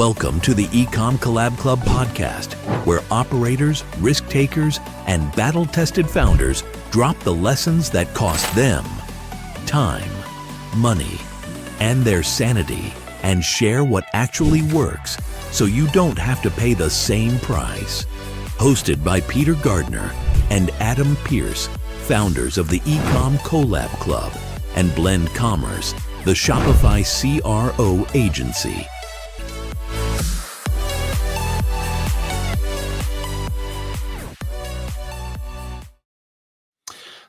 Welcome to the eCom Collab Club podcast, where operators, risk takers, and battle-tested founders drop the lessons that cost them time, money, and their sanity, and share what actually works so you don't have to pay the same price. Hosted by Peter Gardner and Adam Pierce, founders of the eCom Collab Club and Blend Commerce, the Shopify CRO agency.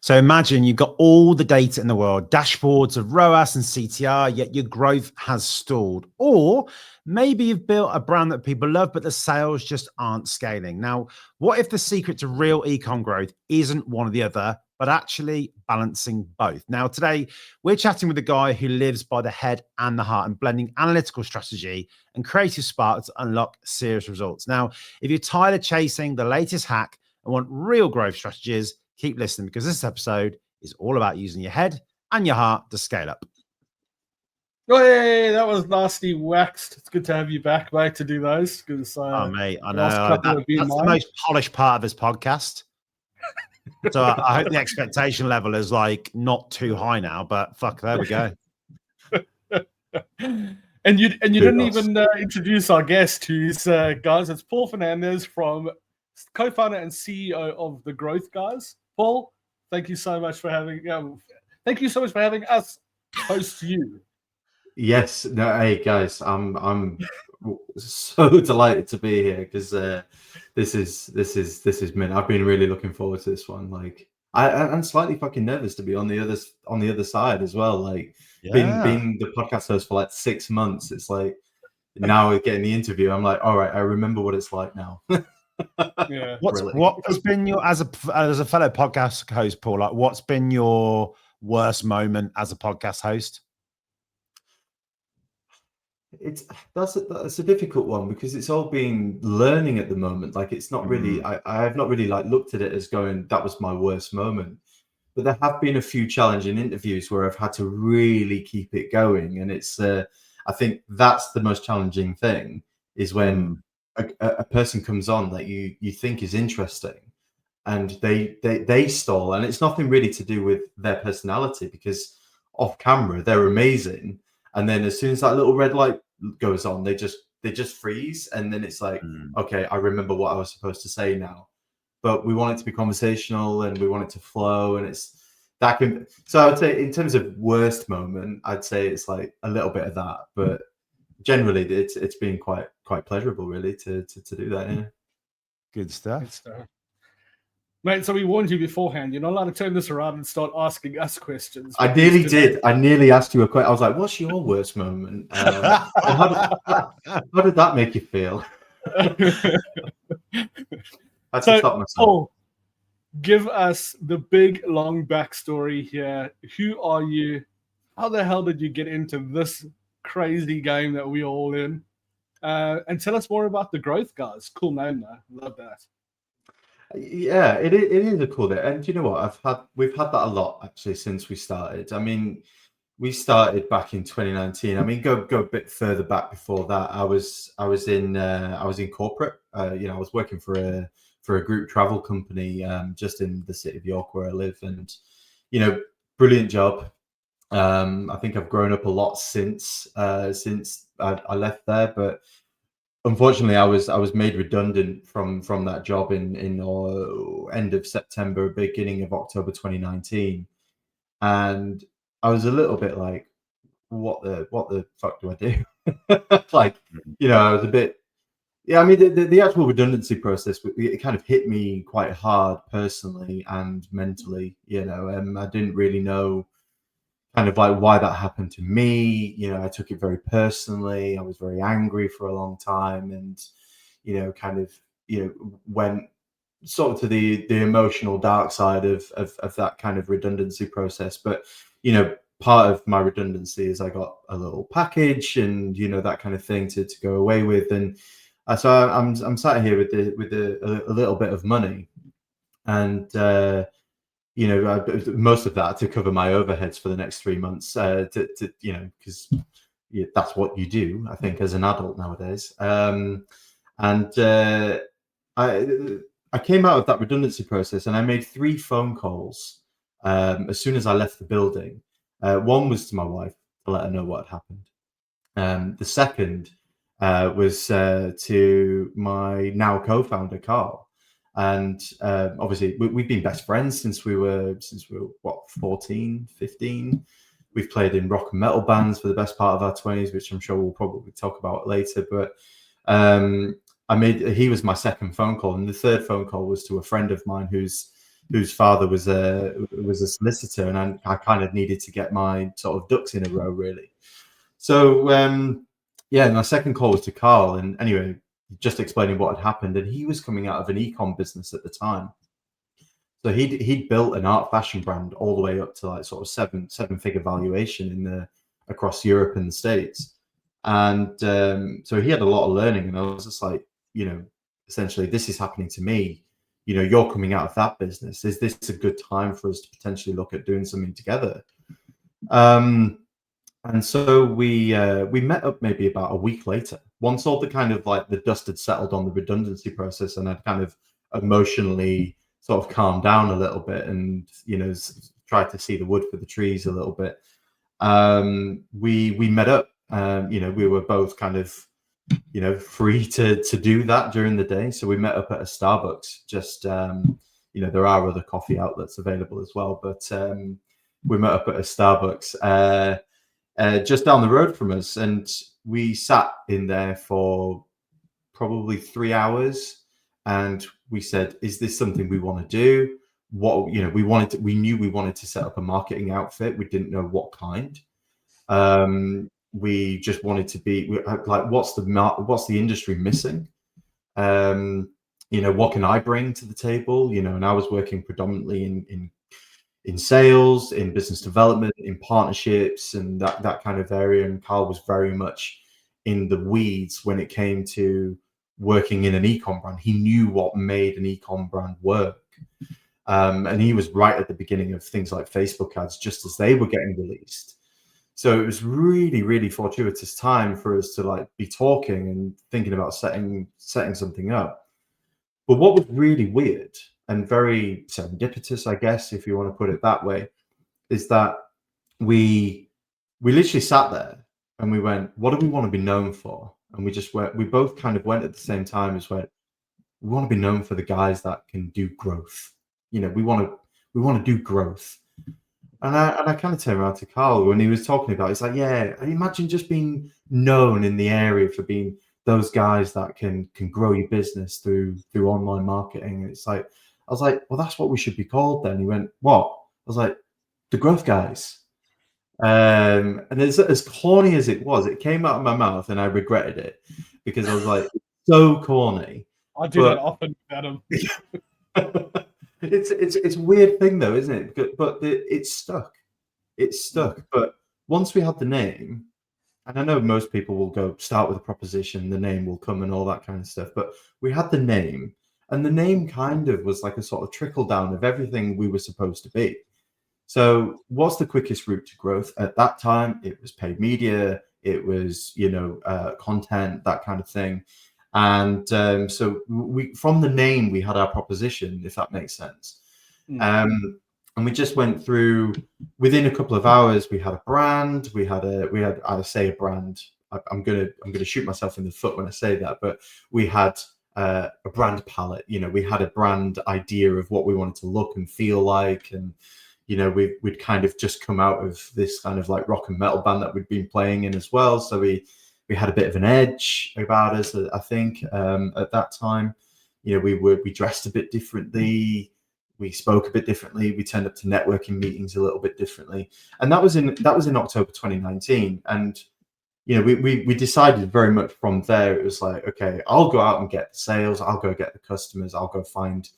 So imagine you've got all the data in the world, dashboards of ROAS and CTR, yet your growth has stalled. Or maybe you've built a brand that people love, but the sales just aren't scaling. Now, what if the secret to real e-com growth isn't one or the other, but actually balancing both? Now, today, we're chatting with a guy who lives by the head and the heart and blending analytical strategy and creative spark to unlock serious results. Now, if you're tired of chasing the latest hack and want real growth strategies, keep listening, because this episode is all about using your head and your heart to scale up. Hey, that was nasty waxed. It's good to have you back, mate, to do those. Because oh, mate, I know that's the most polished part of this podcast. So I hope the expectation level is like not too high now. But fuck, there we go. and you didn't even introduce our guest, who's guys. It's Paul Fernandez, from co-founder and CEO of The Growth Guys. Paul, thank you so much for having us host you. Yes, no, hey guys, I'm so delighted to be here because this is mint. I've been really looking forward to this one. Like, I'm slightly fucking nervous to be on the other side as well. Like, being the podcast host for like 6 months, it's like now getting the interview. I'm like, all right, I remember what it's like now. Yeah. What's been your, as a fellow podcast host, Paul, like what's been your worst moment as a podcast host? That's a difficult one, because it's all been learning at the moment. Like, it's not really, I have not really like looked at it as going, that was my worst moment. But there have been a few challenging interviews where I've had to really keep it going. And it's, I think that's the most challenging thing, is when a person comes on that you think is interesting and they stall. And it's nothing really to do with their personality, because off camera, they're amazing. And then as soon as that little red light goes on, they just freeze. And then it's like, okay, I remember what I was supposed to say now. But we want it to be conversational and we want it to flow. And it's that can, so I would say in terms of worst moment, I'd say it's like a little bit of that. But generally it's been quite pleasurable, really, to do that. Yeah. Good stuff. Mate, so we warned you beforehand. You're not allowed to turn this around and start asking us questions. I nearly did. I nearly asked you a question. I was like, what's your worst moment? How did that make you feel? I had to stop myself. Paul, give us the big, long backstory here. Who are you? How the hell did you get into this crazy game that we're all in? And tell us more about The Growth Guys. Cool name, though. Love that. Yeah, it is a cool day. And you know what? We've had that a lot actually since we started. I mean, we started back in 2019. I mean, go a bit further back before that. I was in corporate. I was working for a group travel company just in the city of York, where I live, and brilliant job. I think I've grown up a lot since I left there, but unfortunately, I was made redundant from that job in end of September, beginning of October 2019, and I was a little bit like, what the fuck do I do? Like, I was a bit. Yeah, I mean, the actual redundancy process, it kind of hit me quite hard personally and mentally. I didn't really know kind of like why that happened to me. I took it very personally. I was very angry for a long time, and went sort of to the emotional dark side of that kind of redundancy process. But part of my redundancy is I got a little package and that kind of thing to go away with, and so I'm sat here with a little bit of money, and most of that to cover my overheads for the next 3 months, because that's what you do, I think, as an adult nowadays. I came out of that redundancy process and I made 3 phone calls as soon as I left the building. One was to my wife to let her know what had happened. The second was to my now co-founder, Carl. And obviously we've been best friends since we were what, 14, 15. We've played in rock and metal bands for the best part of our 20s, which I'm sure we'll probably talk about later. But he was my second phone call, and the third phone call was to a friend of mine whose father was a solicitor, and I kind of needed to get my sort of ducks in a row, really. So my second call was to Carl, and anyway, just explaining what had happened, and he was coming out of an eCom business at the time. So he'd built an art fashion brand all the way up to like sort of seven-figure valuation across Europe and the States. And so he had a lot of learning, and I was just like, essentially, this is happening to me. You're coming out of that business. Is this a good time for us to potentially look at doing something together? And so we met up maybe about a week later. Once all the kind of like the dust had settled on the redundancy process, and I'd kind of emotionally sort of calmed down a little bit, and tried to see the wood for the trees a little bit. We met up. We were both kind of free to do that during the day. So we met up at a Starbucks. Just there are other coffee outlets available as well, but we met up at a Starbucks just down the road from us, and we sat in there for probably 3 hours. And we said, is this something we want to do? We knew we wanted to set up a marketing outfit. We didn't know what kind. We just wanted to be like, what's the industry missing? What can I bring to the table? And I was working predominantly in sales, in business development, in partnerships, and that kind of area. And Carl was very much in the weeds when it came to working in an eCom brand. He knew what made an eCom brand work. And he was right at the beginning of things like Facebook ads, just as they were getting released. So it was really, really fortuitous time for us to like be talking and thinking about setting something up. But what was really weird and very serendipitous, I guess, if you want to put it that way, is that we literally sat there and we went, what do we want to be known for? And we both kind of went at the same time as we want to be known for the guys that can do growth. We want to do growth. And I kind of turned around to Carl when he was talking about it. It's like, yeah, imagine just being known in the area for being those guys that can grow your business through online marketing. And it's like, I was like, well, that's what we should be called then. He went, what? I was like, the growth guys. And as corny as it was, it came out of my mouth and I regretted it because I was like, so corny. I do that often, Adam. It's a weird thing though, isn't it? But it's stuck. It's stuck. But once we had the name, and I know most people will go start with a proposition, the name will come and all that kind of stuff. But we had the name, and the name kind of was like a sort of trickle down of everything we were supposed to be. So what's the quickest route to growth? At that time, it was paid media, it was, content, that kind of thing. And so from the name, we had our proposition, if that makes sense. And we just went through, within a couple of hours, we had a brand, I say a brand, I'm gonna shoot myself in the foot when I say that, but we had a brand palette, we had a brand idea of what we wanted to look and feel like. And we'd kind of just come out of this kind of like rock and metal band that we'd been playing in as well. So we had a bit of an edge about us, I think, at that time. We dressed a bit differently. We spoke a bit differently. We turned up to networking meetings a little bit differently. And that was in October 2019. And, we decided very much from there, it was like, okay, I'll go out and get the sales. I'll go get the customers. I'll go find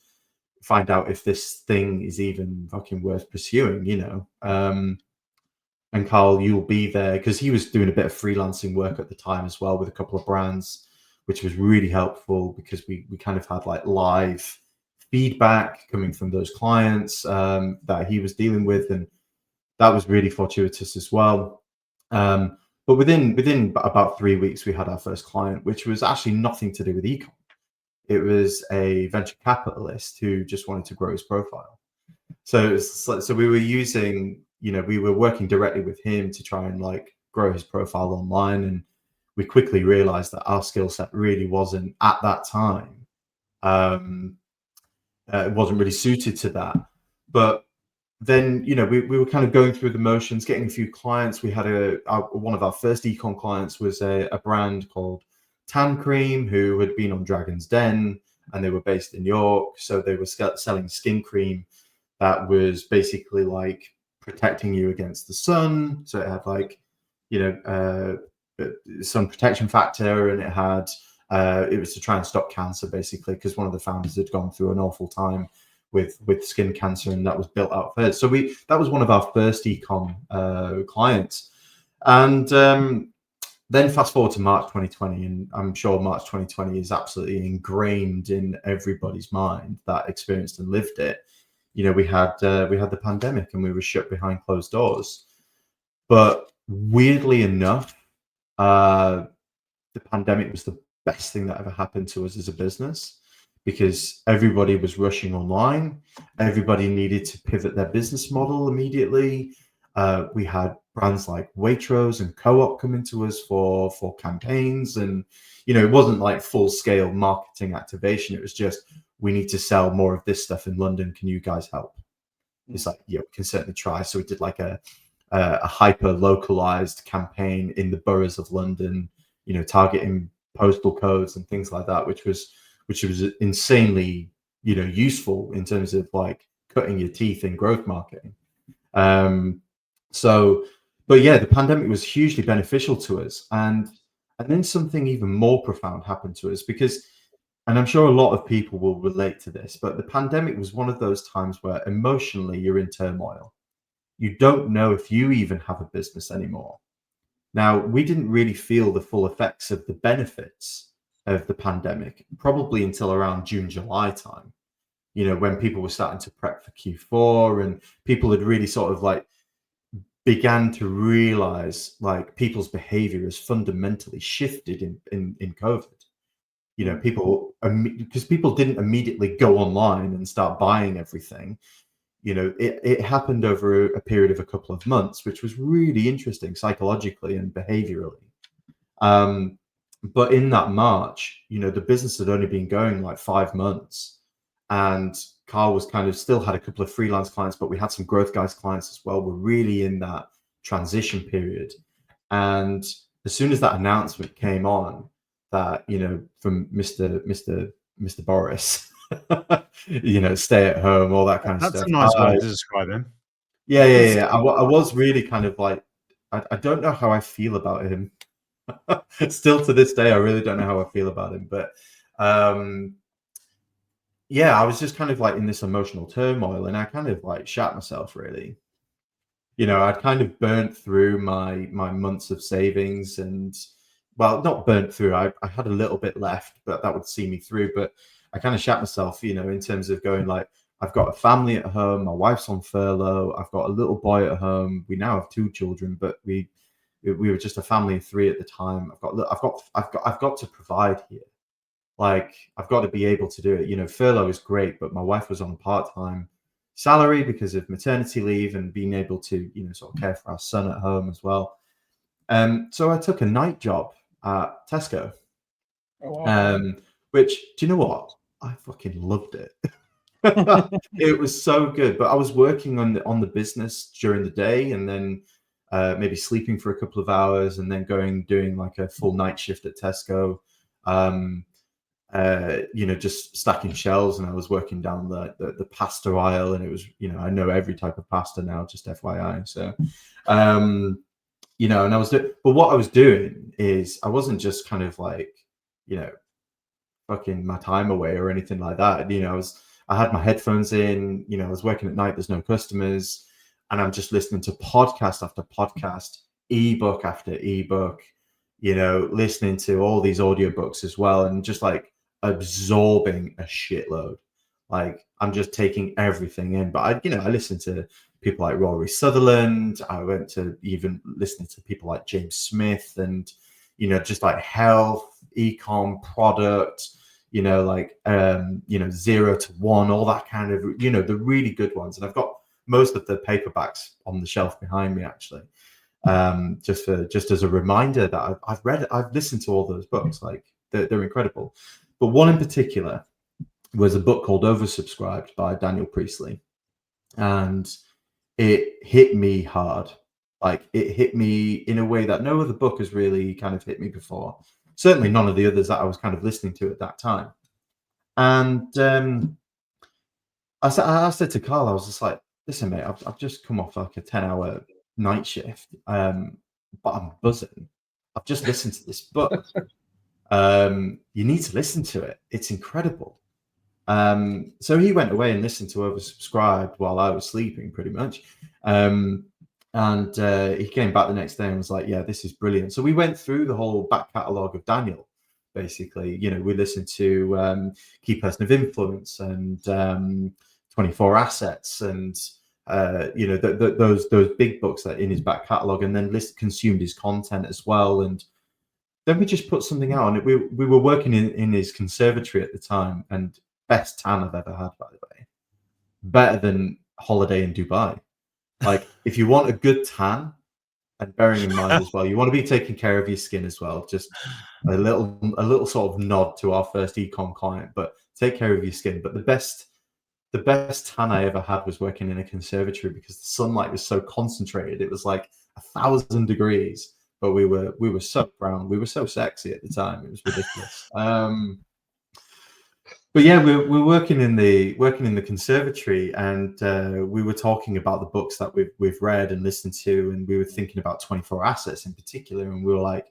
out if this thing is even fucking worth pursuing, and Carl, you'll be there, because he was doing a bit of freelancing work at the time as well with a couple of brands, which was really helpful because we kind of had like live feedback coming from those clients that he was dealing with, and that was really fortuitous as well. But within about 3 weeks, we had our first client, which was actually nothing to do with eCom. It was a venture capitalist who just wanted to grow his profile. So we were using, we were working directly with him to try and like grow his profile online, and we quickly realized that our skill set really wasn't at that time. It wasn't really suited to that. But then, we were kind of going through the motions, getting a few clients. We had one of our first ecom clients was a brand called Tan Cream, who had been on Dragon's Den, and they were based in York. So they were selling skin cream that was basically like protecting you against the sun. So it had like, sun protection factor, and it was to try and stop cancer, basically, because one of the founders had gone through an awful time with skin cancer, and that was built out first. So that was one of our first ecom clients. And then fast forward to March 2020, and I'm sure March 2020 is absolutely ingrained in everybody's mind that experienced and lived it. We had the pandemic, and we were shut behind closed doors. But weirdly enough, the pandemic was the best thing that ever happened to us as a business, because everybody was rushing online. Everybody needed to pivot their business model immediately. We had brands like Waitrose and Co-op coming to us for campaigns, and it wasn't like full scale marketing activation. It was just, we need to sell more of this stuff in London. Can you guys help? It's like, yeah, we can certainly try. So we did like a hyper localized campaign in the boroughs of London, targeting postal codes and things like that, which was insanely, useful in terms of like cutting your teeth in growth marketing. But yeah, the pandemic was hugely beneficial to us. And then something even more profound happened to us, because, and I'm sure a lot of people will relate to this, but the pandemic was one of those times where emotionally you're in turmoil. You don't know if you even have a business anymore. Now, we didn't really feel the full effects of the benefits of the pandemic probably until around June, July time, when people were starting to prep for Q4, and people had really sort of like began to realize like people's behavior has fundamentally shifted in COVID. People, because people didn't immediately go online and start buying everything. It happened over a period of a couple of months, which was really interesting psychologically and behaviorally. But in that March, the business had only been going like 5 months, and Carl was kind of still had a couple of freelance clients, but we had some growth guys clients as well. We're really in that transition period. And as soon as that announcement came on that, from Mr. Boris, stay at home, all that kind of stuff. That's a nice way to describe him. Yeah. I was really kind of like, I don't know how I feel about him. Still to this day, I really don't know how I feel about him. But yeah, I was just kind of like in this emotional turmoil, and I kind of like shat myself, really. I'd kind of burnt through my months of savings, and well, not burnt through. I had a little bit left, but that would see me through. But I kind of shat myself, in terms of going like, I've got a family at home. My wife's on furlough. I've got a little boy at home. We now have 2 children, but we were just a family of 3 at the time. I've got to provide here. Like, I've got to be able to do it. Furlough is great, but my wife was on part-time salary because of maternity leave, and being able to, sort of care for our son at home as well. So I took a night job at Tesco. Oh, wow. Which, do you know what? I fucking loved it. It was so good. But I was working on the business during the day, and then maybe sleeping for a couple of hours, and then doing like a full night shift at Tesco. Just stacking shelves, and I was working down the pasta aisle, and it was, I know every type of pasta now, just FYI. So, and I was but what I was doing is I wasn't just kind of like, fucking my time away or anything like that. I had my headphones in, I was working at night, there's no customers, and I'm just listening to podcast after podcast, ebook after ebook, listening to all these audiobooks as well, and just like absorbing a shitload. Like, I'm just taking everything in. But I listen to people like Rory Sutherland. I went to even listening to people like James Smith, and just like health, ecom, product, like 0 to 1, all that kind of the really good ones. And I've got most of the paperbacks on the shelf behind me, actually, just as a reminder that I've listened to all those books. Like they're incredible. But one in particular was a book called Oversubscribed by Daniel Priestley, and it hit me hard. Like it hit me in a way that no other book has really kind of hit me before. Certainly none of the others that I was kind of listening to at that time. And I said to Carl, I was just like, listen, mate, I've just come off like a 10-hour night shift, but I'm buzzing. I've just listened to this book. You need to listen to it. It's incredible. So he went away and listened to Oversubscribed while I was sleeping, pretty much. And he came back the next day and was like, yeah, this is brilliant. So we went through the whole back catalogue of Daniel. Basically, we listened to Key Person of Influence and 24 Assets, and those big books that in his back catalogue, and then consumed his content as well. And then we just put something out, and we were working in his conservatory at the time, and best tan I've ever had, by the way, better than holiday in Dubai. Like, if you want a good tan, and bearing in mind as well, you want to be taking care of your skin as well. Just a little sort of nod to our first ecom client, but take care of your skin. But the best tan I ever had was working in a conservatory, because the sunlight was so concentrated. It was like 1,000 degrees, but we were so brown. We were so sexy at the time. It was ridiculous. But yeah, we're working in the conservatory, and we were talking about the books that we've read and listened to, and we were thinking about 24 Assets in particular, and we were like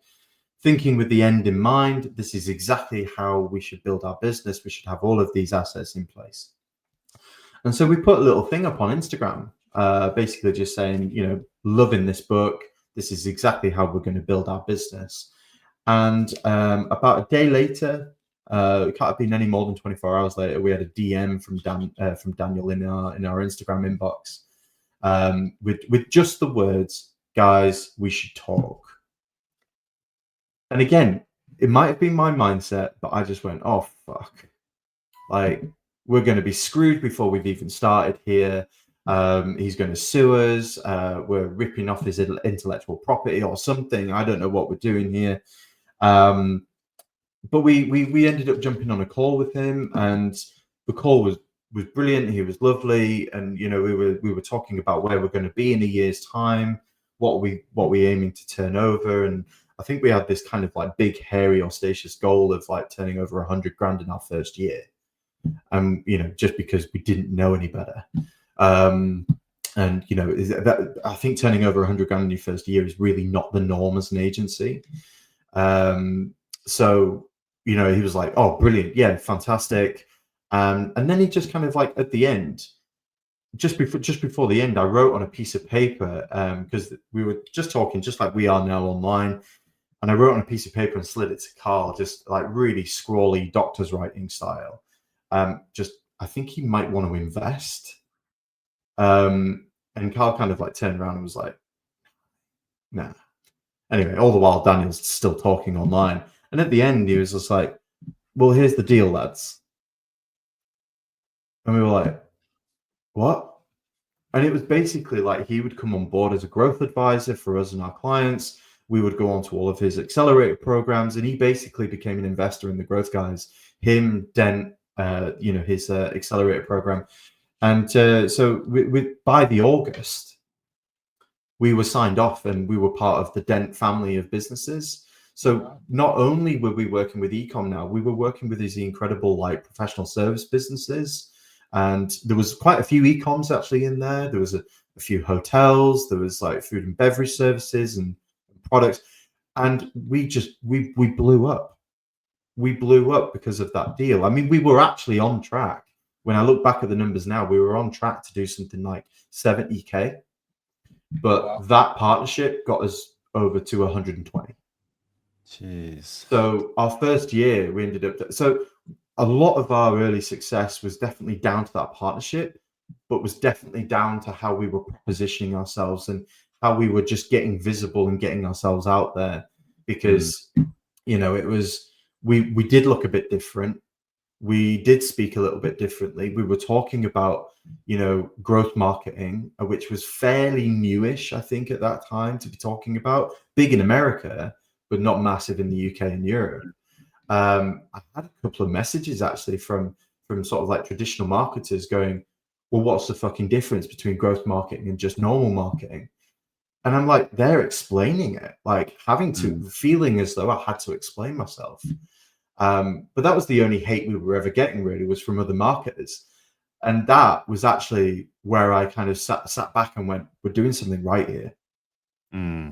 thinking with the end in mind. This is exactly how we should build our business. We should have all of these assets in place. And so we put a little thing up on Instagram, basically just saying, loving this book. This is exactly how we're going to build our business. And about a day later, it can't have been any more than 24 hours later, we had a DM from Daniel in our Instagram inbox, with just the words, guys, we should talk. And again, it might have been my mindset, but I just went, oh, fuck. Like, we're going to be screwed before we've even started here. He's going to sue us. We're ripping off his intellectual property or something. I don't know what we're doing here. But we ended up jumping on a call with him, and the call was brilliant. He was lovely, and we were talking about where we're going to be in a year's time, what we aiming to turn over, and I think we had this kind of like big, hairy, audacious goal of like turning over 100 grand in our first year, just because we didn't know any better. And I think turning over 100 grand in your first year is really not the norm as an agency. So he was like, oh, brilliant, yeah, fantastic. And then he just kind of like at the end, just before the end, I wrote on a piece of paper, because we were just talking just like we are now online, and I wrote on a piece of paper and slid it to Carl, just like really scrawly doctor's writing style. I think he might want to invest. And Carl kind of like turned around and was like, nah. Anyway, all the while Daniel's still talking online. And at the end, he was just like, well, here's the deal, lads. And we were like, what? And it was basically like he would come on board as a growth advisor for us and our clients. We would go on to all of his accelerator programs, and he basically became an investor in the Growth Guys. Him, Dent, his accelerator program. And so by the August, we were signed off, and we were part of the Dent family of businesses. So not only were we working with eCom now, we were working with these incredible like professional service businesses. And there was quite a few eComs actually in there. There was a few hotels. There was like food and beverage services and products. And we blew up. We blew up because of that deal. I mean, we were actually on track. When I look back at the numbers now, we were on track to do something like 70K. But that partnership got us over to 120. Jeez. So our first year, we ended up... So a lot of our early success was definitely down to that partnership, but was definitely down to how we were positioning ourselves and how we were just getting visible and getting ourselves out there. Because, you know, it was, we did look a bit different. We did speak a little bit differently. We were talking about, you know, growth marketing, which was fairly newish, I think, at that time to be talking about. Big in America, but not massive in the UK and Europe. I had a couple of messages actually from sort of like traditional marketers going, well, what's the fucking difference between growth marketing and just normal marketing? And I'm like, they're explaining it, like having to, feeling as though I had to explain myself. But that was the only hate we were ever getting, really, was from other marketers. And that was actually where I kind of sat back and went, we're doing something right here.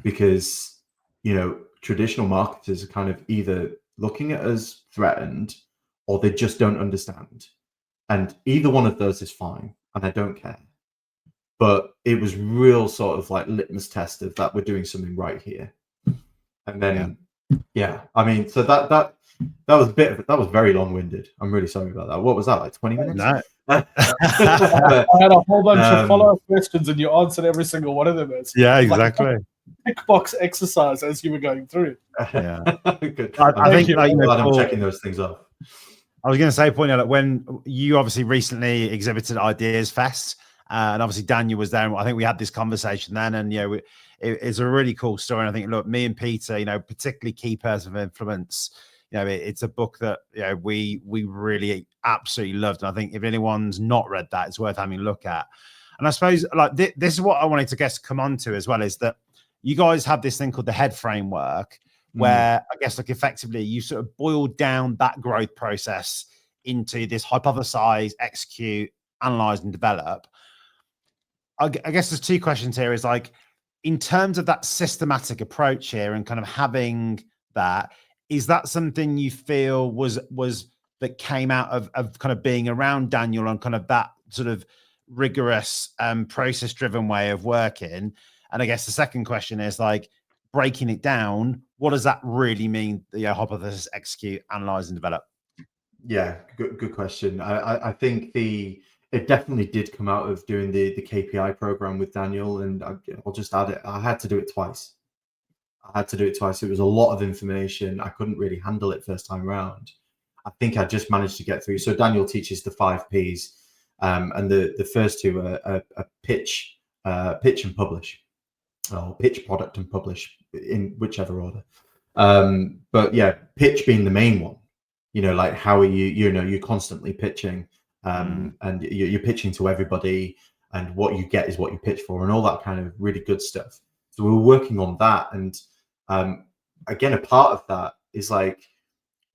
Because, you know, traditional marketers are kind of either looking at us threatened or they just don't understand. And either one of those is fine. And I don't care. But it was real sort of like litmus test of that we're doing something right here. And then, yeah, I mean, so that was a bit of, that was very long-winded. I'm really sorry about that. What was that, like 20 minutes? No. I had a whole bunch of follow-up questions, and you answered every single one of them. Yeah, exactly. Like a tick box exercise as you were going through. Yeah. Good. I think, like, I'm glad I'm checking those things off. I was going to say, Paul, that when you obviously recently exhibited Ideas Fest, and obviously Daniel was there, and I think we had this conversation then, and, you know, it's a really cool story. And I think, look, me and Peter, you know, particularly Key Person of Influence, you know, it's a book that, you know, we really absolutely loved. And I think if anyone's not read that, it's worth having a look at. And I suppose, like, this is what I wanted to guess come on to as well, is that you guys have this thing called the head framework, where I guess, like, effectively you sort of boiled down that growth process into this hypothesize, execute, analyze, and develop. I guess there's two questions here, is like, in terms of that systematic approach here and kind of having that, is that something you feel was that came out of kind of being around Daniel on kind of that sort of rigorous process driven way of working? And I guess the second question is, like, breaking it down, what does that really mean? The hypothesis, execute, analyze, and develop. Yeah, good question. I think it definitely did come out of doing the KPI program with Daniel, and I'll just add it. I had to do it twice. It was a lot of information. I couldn't really handle it first time around. I think I just managed to get through. So Daniel teaches the 5 Ps, and the first two are pitch and publish, or pitch, product, and publish, in whichever order. But yeah, pitch being the main one. You know, like, how are you're constantly pitching, and you're pitching to everybody, and what you get is what you pitch for, and all that kind of really good stuff. So we were working on that. And again, a part of that is like,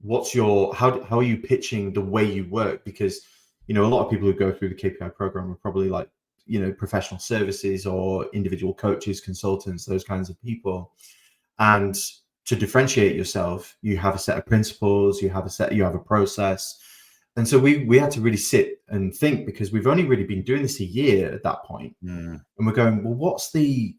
how are you pitching the way you work? Because, you know, a lot of people who go through the KPI program are probably like, you know, professional services or individual coaches, consultants, those kinds of people. And to differentiate yourself, you have a set of principles, you have a process. And so we had to really sit and think, because we've only really been doing this a year at that point. And we're going, well, do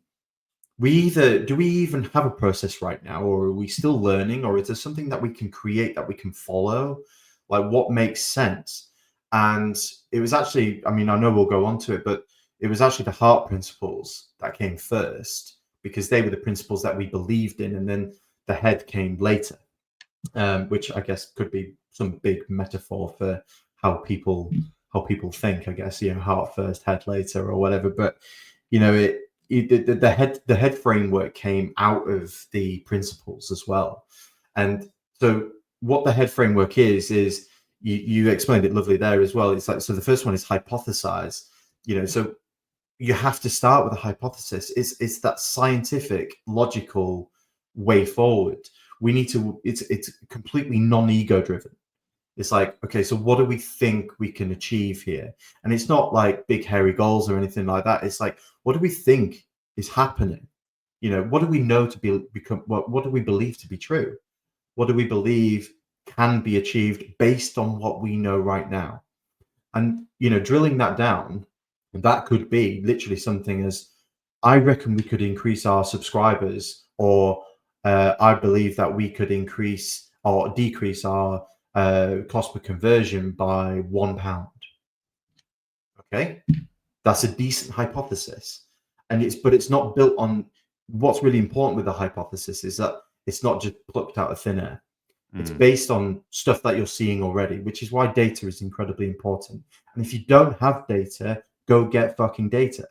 we even have a process right now, or are we still learning, or is there something that we can create that we can follow? Like, what makes sense? And it was actually, I mean, I know we'll go on to it, but it was actually the heart principles that came first, because they were the principles that we believed in, and then the head came later, which I guess could be some big metaphor for how people think, I guess, you know, heart first, head later, or whatever. But, you know, the head framework came out of the principles as well. And so what the head framework is you explained it lovely there as well. It's like, so the first one is hypothesize. You know, so you have to start with a hypothesis. It's that scientific, logical way forward. We need to, it's completely non-ego driven. It's like, okay, so what do we think we can achieve here? And it's not like big hairy goals or anything like that. It's like, what do we think is happening? You know, what do we know to become, what do we believe to be true? What do we believe can be achieved based on what we know right now? And, you know, drilling that down, that could be literally something as, I reckon we could increase our subscribers, or I believe that we could increase or decrease our cost per conversion by £1. Okay, That's a decent hypothesis. And it's not built on, what's really important with the hypothesis is that it's not just plucked out of thin air. It's based on stuff that you're seeing already, which is why data is incredibly important. And if you don't have data, go get fucking data.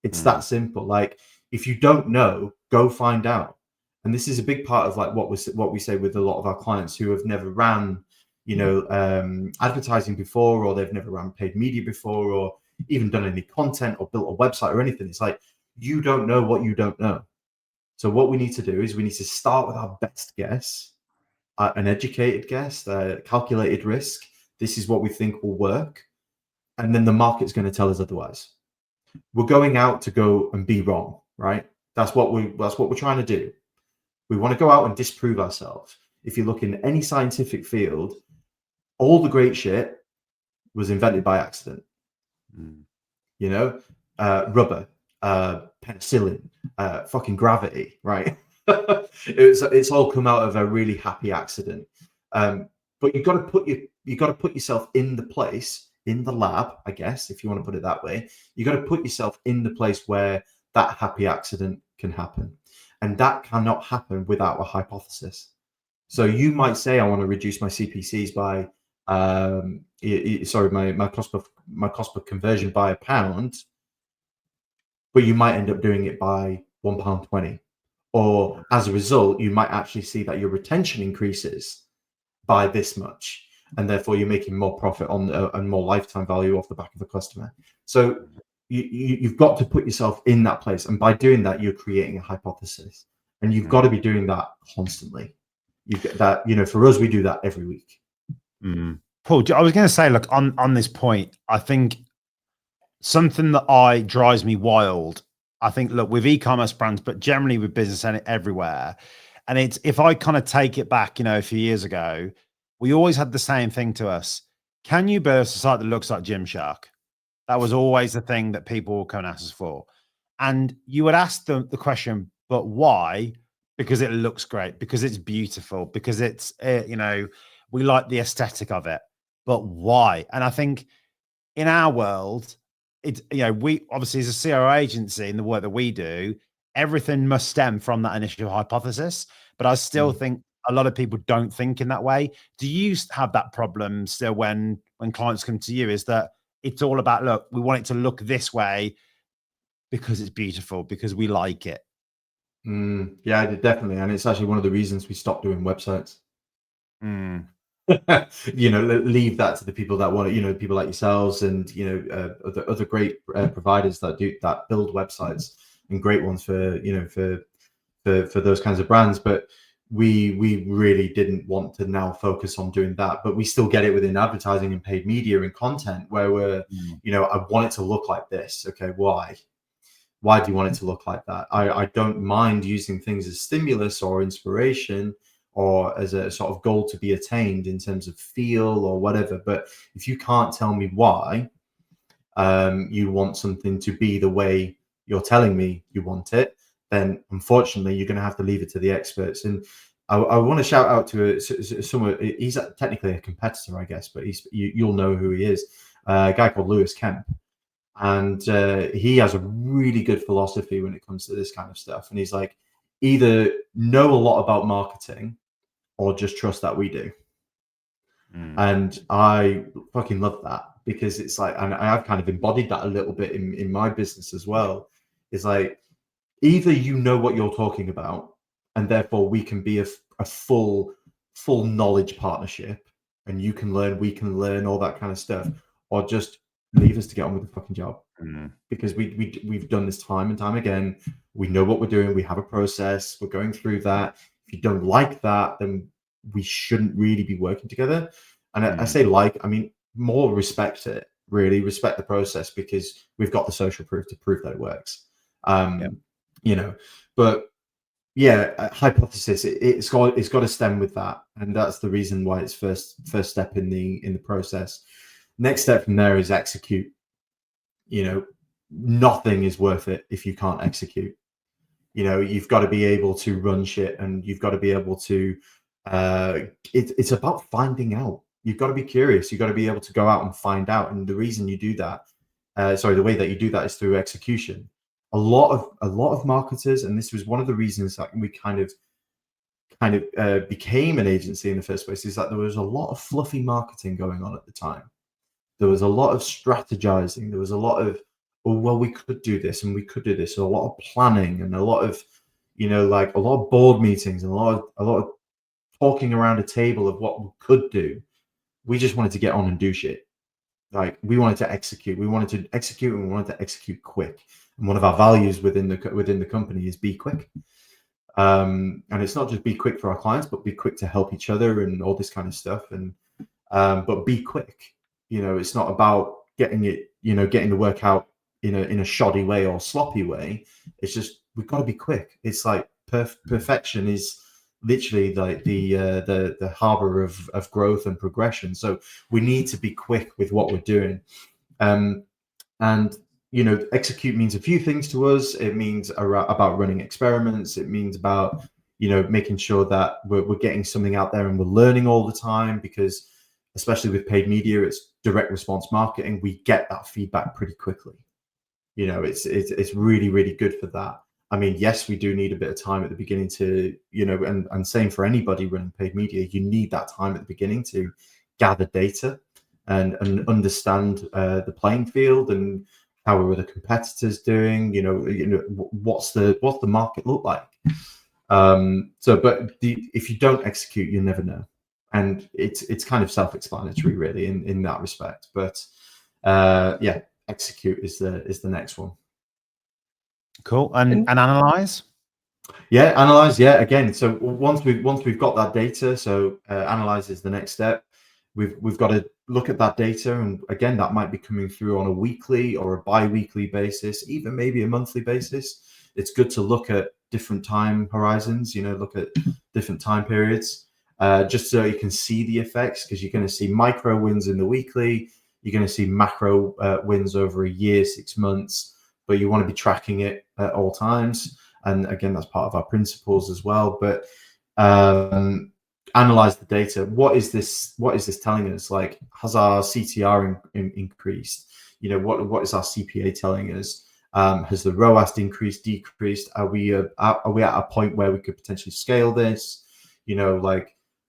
It's that simple. Like, if you don't know, go find out. And this is a big part of like what we say with a lot of our clients who have never ran, you know, advertising before, or they've never ran paid media before, or even done any content or built a website or anything. It's like, you don't know what you don't know. So what we need to do is we need to start with our best guess, an educated guess, calculated risk. This is what we think will work. And then the market's going to tell us otherwise. We're going out to go and be wrong, right? That's what we're trying to do. We want to go out and disprove ourselves. If you look in any scientific field, all the great shit was invented by accident. You know, rubber, penicillin, fucking gravity, right? It's all come out of a really happy accident. But you got to put yourself in the place, in the lab, I guess, if you want to put it that way. You got to put yourself in the place where that happy accident can happen, and that cannot happen without a hypothesis. So you might say, I want to reduce my CPCs by my cost per conversion by £1, but you might end up doing it by £1.20, or as a result, you might actually see that your retention increases by this much, and therefore you're making more profit on and more lifetime value off the back of the customer. So you've got to put yourself in that place, and by doing that, you're creating a hypothesis, and you've got to be doing that constantly. You get that, you know, for us, we do that every week. Paul, I was going to say, look, on this point, I think something that drives me wild, I think, look, with e-commerce brands, but generally with business and everywhere, and it's, if I kind of take it back, you know, a few years ago, we always had the same thing to us. Can you build a site that looks like Gymshark? That was always the thing that people would come and ask us for. And you would ask them the question, but why? Because it looks great, because it's beautiful, because it's, you know, we like the aesthetic of it, but why? And I think in our world, it's, you know, we obviously, as a CRO agency, in the work that we do, everything must stem from that initial hypothesis. But I still think a lot of people don't think in that way. Do you have that problem still when clients come to you? Is that it's all about, look, we want it to look this way because it's beautiful, because we like it? Yeah, definitely. And it's actually one of the reasons we stopped doing websites. You know, leave that to the people that want it, you know, people like yourselves and, you know, other great providers that build websites, and great ones for, you know, for those kinds of brands. But we really didn't want to now focus on doing that, but we still get it within advertising and paid media and content, where we're, you know, I want it to look like this. Okay, why do you want it to look like that? I don't mind using things as stimulus or inspiration, or as a sort of goal to be attained in terms of feel or whatever. But if you can't tell me why you want something to be the way you're telling me you want it, then unfortunately you're going to have to leave it to the experts. And I want to shout out to someone. He's technically a competitor, I guess, but you'll know who he is. A guy called Lewis Kemp, and he has a really good philosophy when it comes to this kind of stuff. And he's like, either know a lot about marketing or just trust that we do. And I fucking love that, because it's like, and I've kind of embodied that a little bit in my business as well. It's like, either you know what you're talking about, and therefore we can be a full knowledge partnership, and you can learn, we can learn, all that kind of stuff, or just leave us to get on with the fucking job. Because we've done this time and time again. We know what we're doing. We have a process. We're going through that. If you don't like that, then we shouldn't really be working together. And I say, like, I mean, more respect it, really respect the process, because we've got the social proof to prove that it works. You know, but yeah, hypothesis, it's got to stem with that. And that's the reason why it's first step in the process. Next step from there is execute. You know, nothing is worth it if you can't execute. You know, you've got to be able to run shit, and you've got to be able to, it's about finding out. You've got to be curious. You've got to be able to go out and find out. And the reason you do that the way that you do that is through execution. A lot of marketers, and this was one of the reasons that we kind of became an agency in the first place, is that there was a lot of fluffy marketing going on at the time. There was a lot of strategizing. There was a lot of, oh, well, we could do this and we could do this. So a lot of planning and a lot of, like a lot of board meetings and a lot of talking around a table of what we could do. We just wanted to get on and do shit. Like, we wanted to execute. We wanted to execute, and we wanted to execute quick. And one of our values within the company is be quick. And it's not just be quick for our clients, but be quick to help each other and all this kind of stuff. And but be quick. It's not about getting the work out in a shoddy way or sloppy way. It's just, we've got to be quick. It's like perfection is literally like the harbor of growth and progression. So we need to be quick with what we're doing. And execute means a few things to us. It means about running experiments. It means about making sure that we're getting something out there and we're learning all the time, because especially with paid media, it's direct response marketing. We get that feedback pretty quickly. It's really, really good for that. I mean, yes, we do need a bit of time at the beginning to, and same for anybody running paid media, you need that time at the beginning to gather data and understand the playing field and how are the competitors doing, what's the market look like. But if you don't execute, you never know. And it's kind of self-explanatory really in that respect. But execute is the next one. Cool. And analyze? Yeah, analyze. Yeah, again. So once we've got that data, so analyze is the next step. We've got to look at that data, and again, that might be coming through on a weekly or a bi-weekly basis, even maybe a monthly basis. It's good to look at different time horizons. Look at different time periods, just so you can see the effects, because you're going to see micro wins in the weekly. You're going to see macro wins over a year, 6 months. But you want to be tracking it at all times. And again, that's part of our principles as well. But analyze the data. What is this telling us? Like, has our CTR increased? What is our CPA telling us? Has the ROAS increased, decreased? Are we at a point where we could potentially scale this?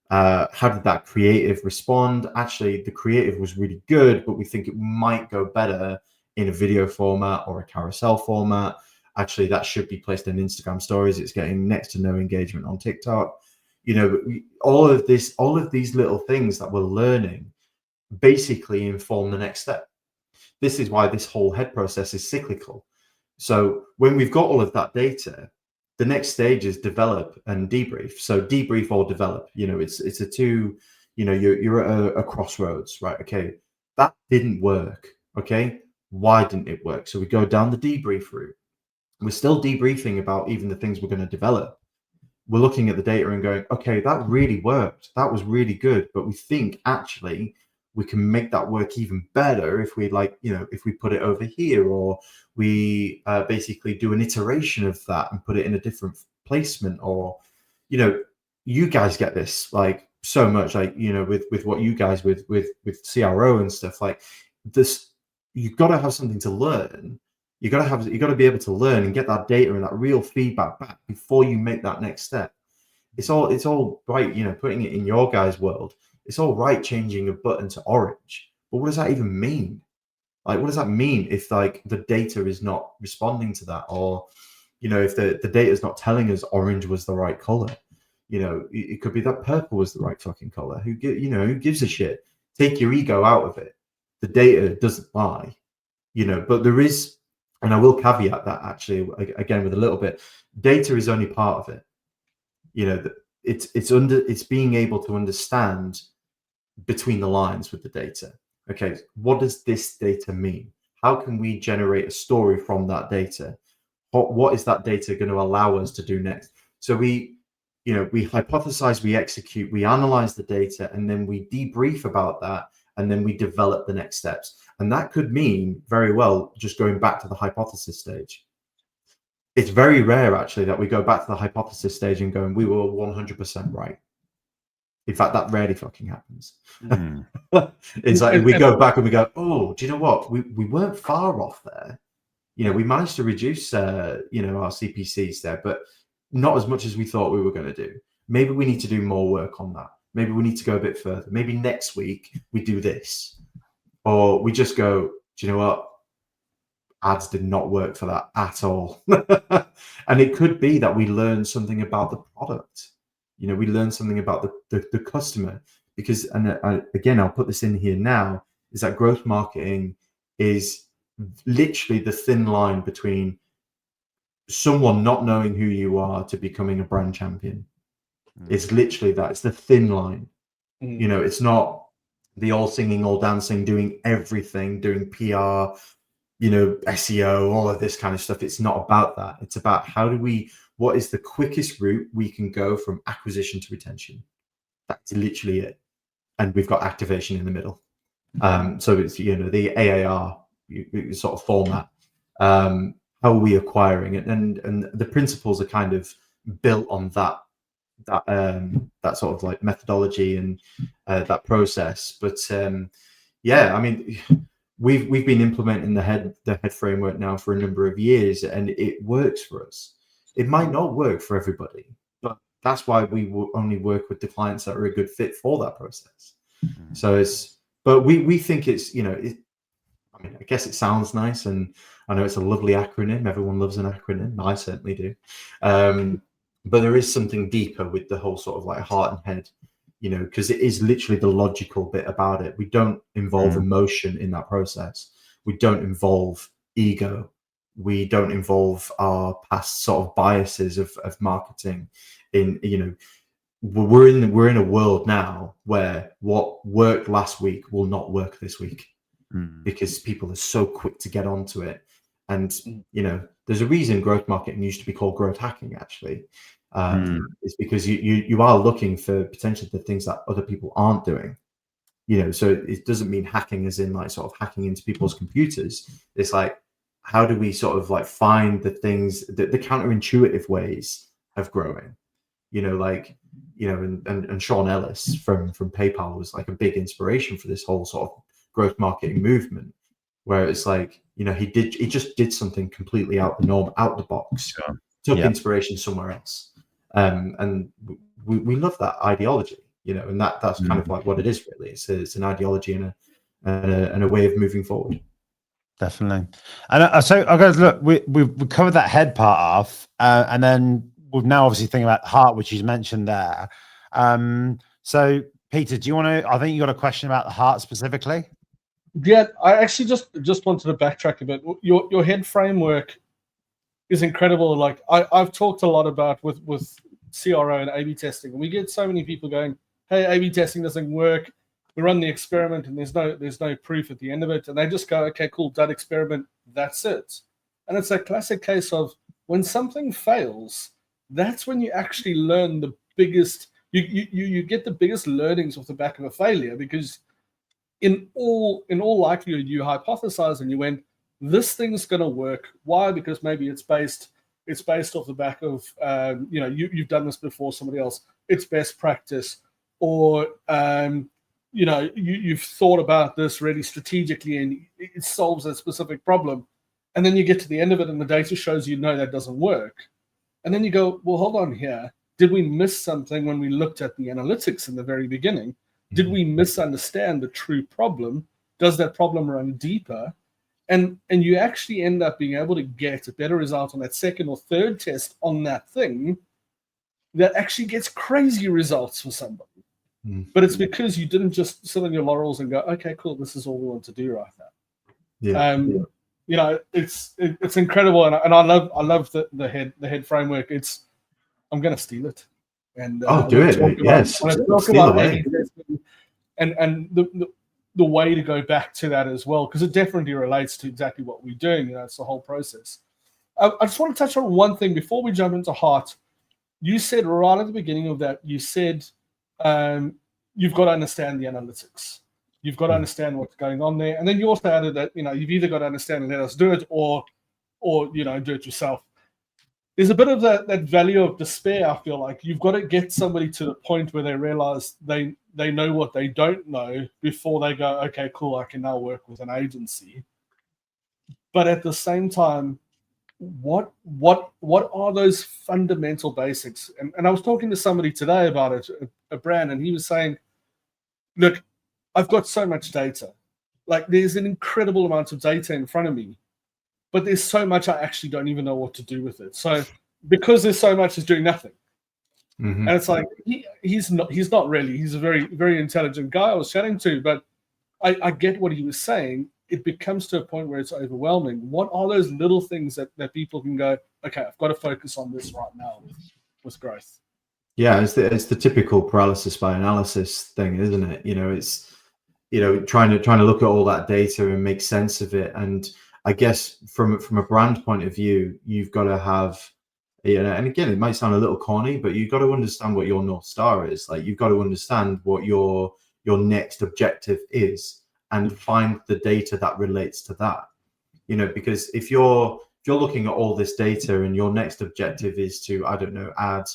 How did that creative respond? Actually, the creative was really good, but we think it might go better in a video format or a carousel format. Actually, that should be placed in Instagram stories. It's getting next to no engagement on TikTok. All of these little things that we're learning basically inform the next step. This is why this whole head process is cyclical. So when we've got all of that data, the next stage is develop and debrief. So debrief or develop, it's a two, you're at a crossroads, right? Okay, that didn't work. Okay, why didn't it work? So we go down the debrief route. We're still debriefing about even the things we're going to develop. We're looking at the data and going, okay, that really worked. That was really good. But we think actually we can make that work even better if we if we put it over here, or we basically do an iteration of that and put it in a different placement, or, you guys get this like so much, like, with what you guys with CRO and stuff like this. You've got to have something to learn. You got to be able to learn and get that data and that real feedback back before you make that next step. It's all right, putting it in your guys' world. It's all right changing a button to orange, but what does that even mean? Like, what does that mean if like the data is not responding to that, or if the data is not telling us orange was the right color? It could be that purple was the right fucking color. Who gives a shit? Take your ego out of it. The data doesn't lie, but there is. And I will caveat that actually, again, with a little bit, data is only part of it. It's being able to understand between the lines with the data. Okay, what does this data mean? How can we generate a story from that data? What is that data going to allow us to do next? So we hypothesize, we execute, we analyze the data, and then we debrief about that, and then we develop the next steps. And that could mean very well just going back to the hypothesis stage. It's very rare, actually, that we go back to the hypothesis stage and going, we were 100% right. In fact, that rarely fucking happens. Mm. It's like we go back and we go, oh, do you know what? We weren't far off there. You know, we managed to reduce, our CPCs there, but not as much as we thought we were going to do. Maybe we need to do more work on that. Maybe we need to go a bit further. Maybe next week we do this. Or we just go, do you know what? Ads did not work for that at all. And it could be that we learn something about the product. You know, we learn something about the customer, because, and again, I'll put this in here now, is that growth marketing is literally the thin line between someone not knowing who you are to becoming a brand champion. It's literally that. It's the thin line. You know, it's not the all singing, all dancing, doing everything, doing PR, you know, SEO, all of this kind of stuff. It's not about that. It's about what is the quickest route we can go from acquisition to retention. That's literally it. And we've got activation in the middle. So it's, you know, the AAR sort of format. How are we acquiring it? And the principles are kind of built on that sort of like methodology and that process. But yeah, I mean, we've been implementing the head framework now for a number of years, and it works for us. It might not work for everybody, but that's why we will only work with the clients that are a good fit for that process. So but we think it's, you know, I mean, I guess it sounds nice, and I know it's a lovely acronym. Everyone loves an acronym. I certainly do. But there is something deeper with the whole sort of like heart and head, you know, because it is literally the logical bit about it. We don't involve emotion in that process. We don't involve ego. We don't involve our past sort of biases of marketing. In, you know, we're in a world now where what worked last week will not work this week, because people are so quick to get onto it. And, you know, there's a reason growth marketing used to be called growth hacking, actually. It's because you are looking for potentially the things that other people aren't doing, you know. So it doesn't mean hacking as in like sort of hacking into people's computers. It's like, how do we sort of like find the things, the counterintuitive ways of growing, you know, like, you know, and Sean Ellis from PayPal was like a big inspiration for this whole sort of growth marketing movement, where it's like, you know, he just did something completely out the norm, out the box, took inspiration somewhere else. And we love that ideology, you know, and that's kind of like what it is really. It's an ideology and a way of moving forward. Definitely. And so I guess, look, we covered that head part off, and then we're now obviously thinking about the heart, which you mentioned there. So Peter, do you want to? I think you got a question about the heart specifically. Yeah, I actually just wanted to backtrack a bit. Your head framework is incredible. Like I've talked a lot about with CRO and A/B testing, and we get so many people going, "Hey, A/B testing doesn't work. We run the experiment, and there's no proof at the end of it." And they just go, "Okay, cool, done experiment. That's it." And it's a classic case of when something fails, that's when you actually learn the biggest. You get the biggest learnings off the back of a failure, because in all likelihood, you hypothesize and you went, this thing's going to work. Why? Because maybe it's based off the back of, you know, you've done this before, somebody else. It's best practice, or you know, you've thought about this really strategically and it solves a specific problem. And then you get to the end of it and the data shows you, no, that doesn't work. And then you go, well, hold on here. Did we miss something when we looked at the analytics in the very beginning? Did we misunderstand the true problem? Does that problem run deeper? And you actually end up being able to get a better result on that second or third test on that thing that actually gets crazy results for somebody. But it's because you didn't just sit on your laurels and go, okay, cool, this is all we want to do right now. You know, it's incredible, and I love the head framework. I'm going to steal it. And do it. Yes, steal away. And the way to go back to that as well, because it definitely relates to exactly what we're doing. You know, it's the whole process. I just want to touch on one thing before we jump into heart. You said right at the beginning of that, you said you've got to understand the analytics. You've got to understand what's going on there. And then you also added that, you know, you've either got to understand and let us do it, or you know, do it yourself. there's a bit of that value of despair. I feel like you've got to get somebody to the point where they realize they know what they don't know before they go, okay, cool, I can now work with an agency. But at the same time, what are those fundamental basics? And I was talking to somebody today about it, a brand, and he was saying, look, I've got so much data. Like, there's an incredible amount of data in front of me, but there's so much I actually don't even know what to do with it. So because there's so much, it's doing nothing. Mm-hmm. And it's like, he's not really. He's a very, very intelligent guy I was chatting to, but I get what he was saying. It becomes to a point where it's overwhelming. What are those little things that people can go, okay, I've got to focus on this right now with growth? Yeah, it's the typical paralysis by analysis thing, isn't it? It's trying to look at all that data and make sense of it. And I guess from a brand point of view, you've got to have, and again, it might sound a little corny, but you've got to understand what your North Star is. Like, you've got to understand what your next objective is and find the data that relates to that. Because if you're looking at all this data and your next objective is to, I don't know, add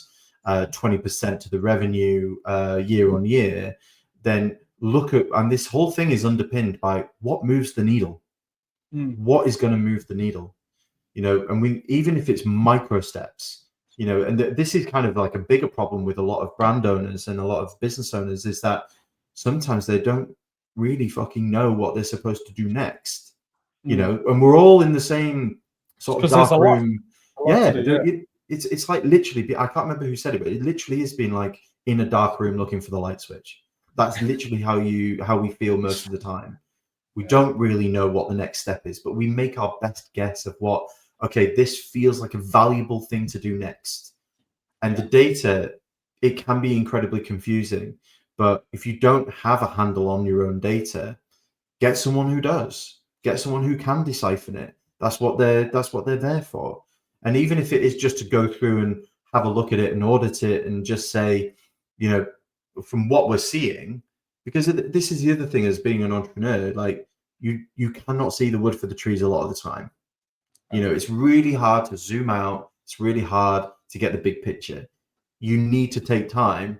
20% to the revenue year on year, then look at, and this whole thing is underpinned by what moves the needle. What is going to move the needle? And even if it's micro steps, and this is kind of like a bigger problem with a lot of brand owners and a lot of business owners, is that sometimes they don't really fucking know what they're supposed to do next. And we're all in the same sort of dark room. It's like literally, I can't remember who said it, but it literally is being like in a dark room looking for the light switch. That's literally how we feel most of the time. We don't really know what the next step is, but we make our best guess of what, okay, this feels like a valuable thing to do next. And the data, it can be incredibly confusing, but if you don't have a handle on your own data, get someone who does. Get someone who can decipher it. That's what they're there for. And even if it is just to go through and have a look at it and audit it and just say, from what we're seeing, because this is the other thing as being an entrepreneur, like you cannot see the wood for the trees a lot of the time. It's really hard to zoom out. It's really hard to get the big picture. You need to take time,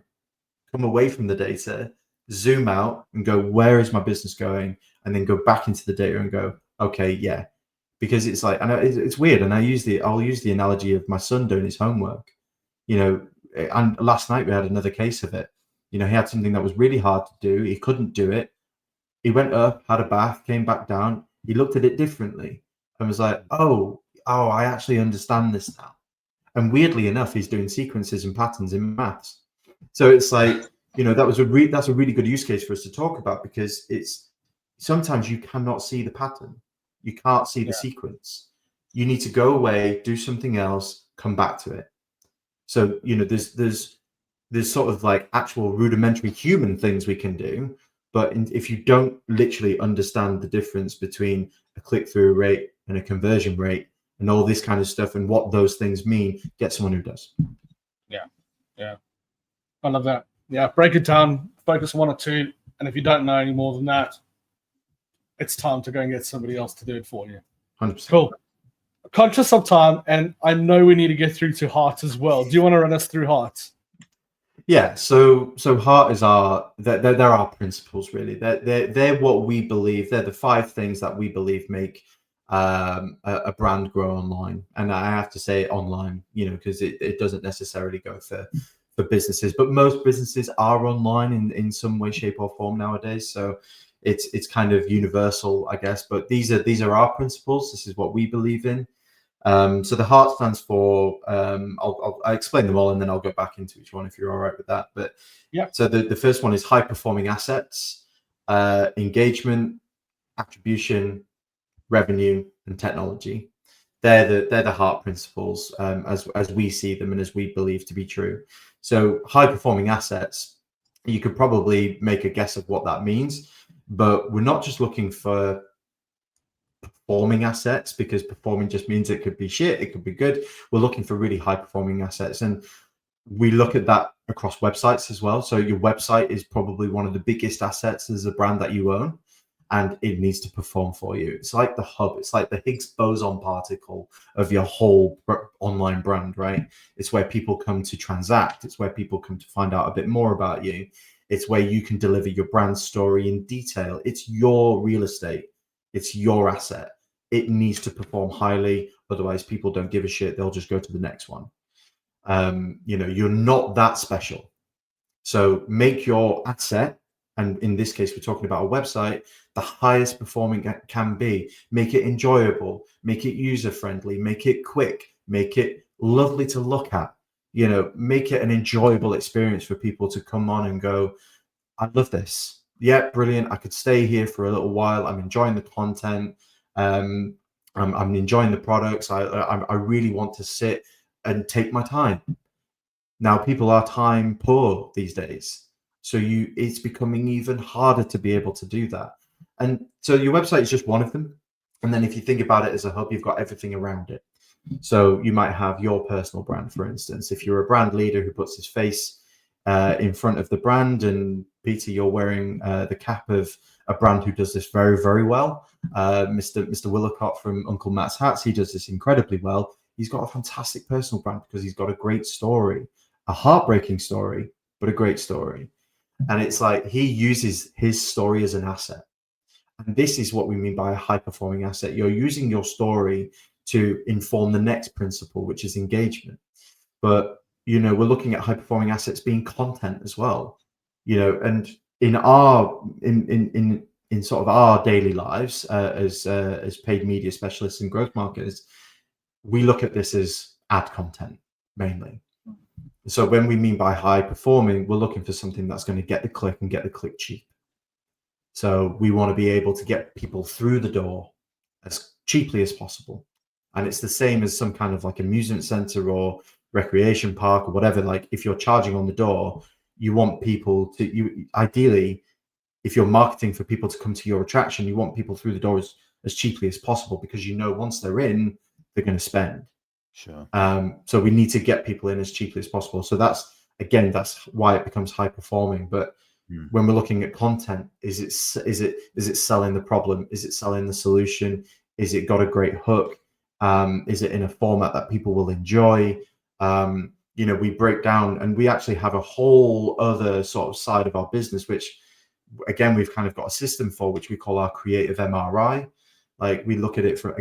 come away from the data, zoom out and go, where is my business going? And then go back into the data and go, okay, yeah. Because it's like, I know it's weird. And I'll use the analogy of my son doing his homework, and last night we had another case of it. He had something that was really hard to do. He couldn't do it. He went up, had a bath, came back down. He looked at it differently and was like, oh, I actually understand this now. And weirdly enough, he's doing sequences and patterns in maths. So it's like, that's a really good use case for us to talk about, because it's sometimes you cannot see the pattern. You can't see the sequence. You need to go away, do something else, come back to it. So, there's sort of like actual rudimentary human things we can do. But if you don't literally understand the difference between a click-through rate and a conversion rate and all this kind of stuff and what those things mean, get someone who does. Yeah. I love that. Yeah, break it down, focus on one or two. And if you don't know any more than that, it's time to go and get somebody else to do it for you. 100%. Cool. Conscious of time, and I know we need to get through to heart as well. Do you want to run us through heart? Yeah. So heart is they're our principles, really. They're what we believe. They're the 5 things that we believe make a brand grow online. And I have to say online, because it doesn't necessarily go for businesses, but most businesses are online in some way, shape, or form nowadays. So it's kind of universal, I guess. But these are our principles. This is what we believe in. So the heart stands for, I'll explain them all and then I'll go back into each one if you're all right with that. But yeah. So the first one is high performing assets, engagement, attribution, revenue, and technology. They're the heart principles as we see them and as we believe to be true. So high performing assets, you could probably make a guess of what that means, but we're not just looking for performing assets, because performing just means it could be shit, it could be good. We're looking for really high performing assets, and we look at that across websites as well. So your website is probably one of the biggest assets as a brand that you own. and it needs to perform for you. It's like the hub. It's like the Higgs boson particle of your whole online brand, right? It's where people come to transact. It's where people come to find out a bit more about you. It's where you can deliver your brand story in detail. It's your real estate. It's your asset. It needs to perform highly. Otherwise, people don't give a shit. They'll just go to the next one. You're not that special. So make your asset, and in this case, we're talking about a website, the highest performing it can be. Make it enjoyable, make it user-friendly, make it quick, make it lovely to look at, make it an enjoyable experience for people to come on and go, I love this. Yeah, brilliant. I could stay here for a little while. I'm enjoying the content. I'm enjoying the products. I really want to sit and take my time. Now, people are time poor these days. So it's becoming even harder to be able to do that. And so your website is just one of them. And then if you think about it as a hub, you've got everything around it. So you might have your personal brand, for instance. If you're a brand leader who puts his face in front of the brand, and Peter, you're wearing the cap of a brand who does this very, very well. Mr. Willacott from Uncle Matt's Hats, he does this incredibly well. He's got a fantastic personal brand because he's got a great story, a heartbreaking story, but a great story. And it's like he uses his story as an asset. And this is what we mean by a high-performing asset. You're using your story to inform the next principle, which is engagement. But, we're looking at high-performing assets being content as well. And in our in sort of our daily lives as paid media specialists and growth marketers, we look at this as ad content mainly. So when we mean by high performing, we're looking for something that's going to get the click and get the click cheap. So we want to be able to get people through the door as cheaply as possible. And it's the same as some kind of like amusement center or recreation park or whatever. Like if you're charging on the door, you want people to, ideally, if you're marketing for people to come to your attraction, you want people through the door as cheaply as possible, because once they're in, they're going to spend. Sure. So we need to get people in as cheaply as possible. So that's why it becomes high performing. But when we're looking at content, is it selling the problem? Is it selling the solution? Is it got a great hook? Is it in a format that people will enjoy? We break down, and we actually have a whole other sort of side of our business, which again, we've kind of got a system for, which we call our creative MRI. Like we look at it from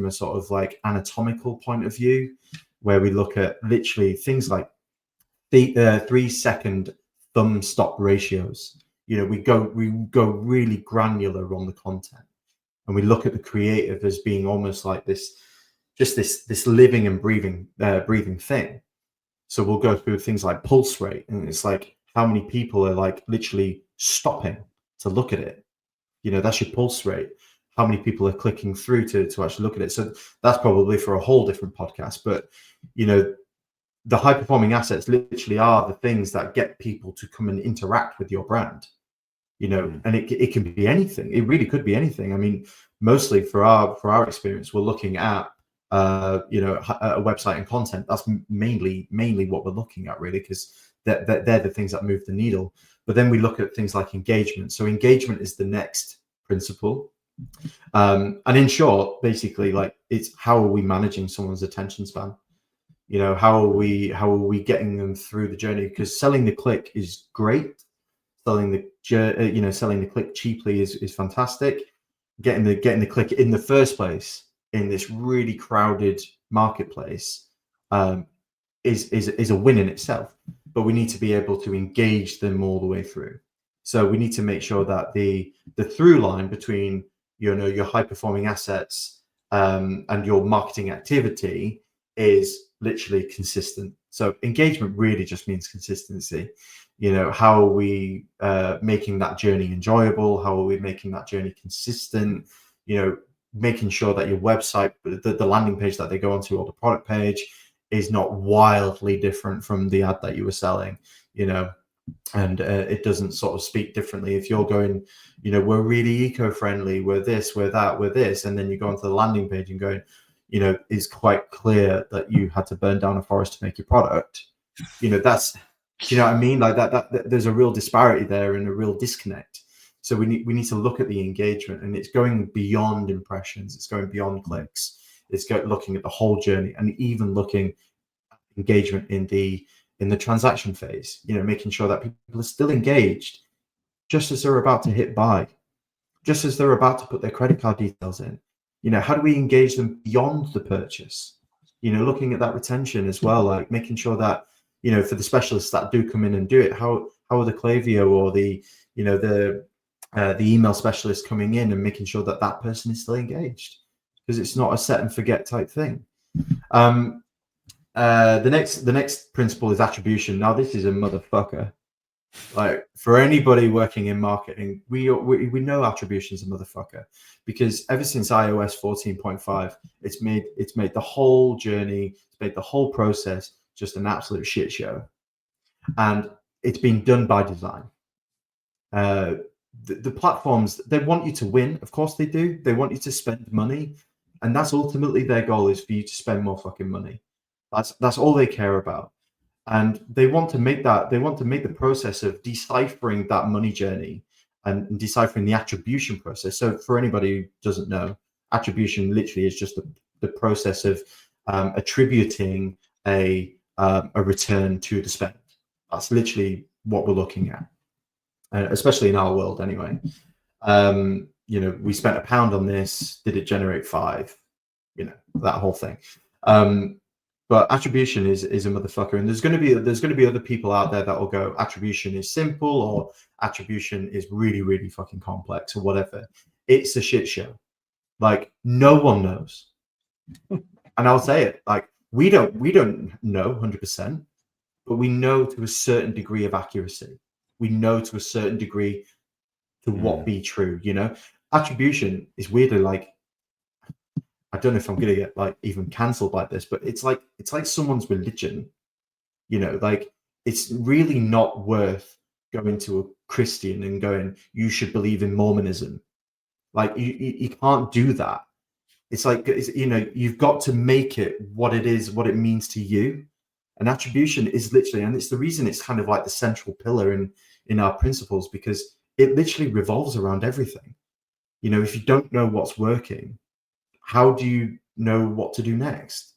a sort of like anatomical point of view, where we look at literally things like the 3-second thumb stop ratios. We go really granular on the content, and we look at the creative as being almost like this living and breathing thing. So we'll go through things like pulse rate, and it's like how many people are like literally stopping to look at it. That's your pulse rate. How many people are clicking through to actually look at it. So that's probably for a whole different podcast. But, the high performing assets literally are the things that get people to come and interact with your brand, and it can be anything. It really could be anything. I mean, mostly for our experience, we're looking at, a website and content. That's mainly what we're looking at, really, because they're the things that move the needle. But then we look at things like engagement. So engagement is the next principle. And in short, basically, like, it's how are we managing someone's attention span? How are we getting them through the journey? Because selling the click is great. Selling the click cheaply is fantastic. Getting the click in the first place in this really crowded marketplace is a win in itself. But we need to be able to engage them all the way through. So we need to make sure that the through line between your high performing assets and your marketing activity is literally consistent. So engagement really just means consistency. How are we making that journey enjoyable? How are we making that journey consistent? Making sure that your website, the landing page that they go onto, or the product page, is not wildly different from the ad that you were selling, and it doesn't sort of speak differently. If you're going, we're really eco-friendly, we're this, we're that, we're this, and then you go onto the landing page and going, it's quite clear that you had to burn down a forest to make your product. That's, do you know what I mean? Like that there's a real disparity there and a real disconnect. So we need to look at the engagement, and it's going beyond impressions. It's going beyond clicks. It's looking at the whole journey, and even looking at engagement in the transaction phase. Making sure that people are still engaged just as they're about to hit buy, just as they're about to put their credit card details in. How do we engage them beyond the purchase? Looking at that retention as well, like making sure that for the specialists that do come in and do it, how are the Klaviyo or the email specialist coming in and making sure that that person is still engaged, because it's not a set and forget type thing. The next principle is attribution. Now this is a motherfucker. Like, for anybody working in marketing, we know attribution is a motherfucker, because ever since iOS 14.5, it's made the whole journey, it's made the whole process just an absolute shit show, and it's been done by design. The platforms, they want you to win. Of course they do. They want you to spend money, and that's ultimately their goal, is for you to spend more fucking money. That's all they care about. And they want to make the process of deciphering that money journey and deciphering the attribution process. So for anybody who doesn't know, attribution literally is just the process of attributing a return to the spend. That's literally what we're looking at, especially in our world anyway. We spent £1 on this. Did it generate 5? That whole thing. But attribution is a motherfucker, and there's going to be other people out there that will go, attribution is simple, or attribution is really, really fucking complex, or whatever. It's a shit show. Like, no one knows. And I'll say it, like, we don't know 100%, but we know to a certain degree of accuracy. We know to a certain degree to what be true. Attribution is weirdly like, I don't know if I'm gonna get like even cancelled like this, but it's like someone's religion. Like, it's really not worth going to a Christian and going, you should believe in Mormonism. Like, you can't do that. It's like, you've got to make it what it is, what it means to you. And attribution is literally, and it's the reason it's kind of like the central pillar in our principles, because it literally revolves around everything. If you don't know what's working, how do you know what to do next?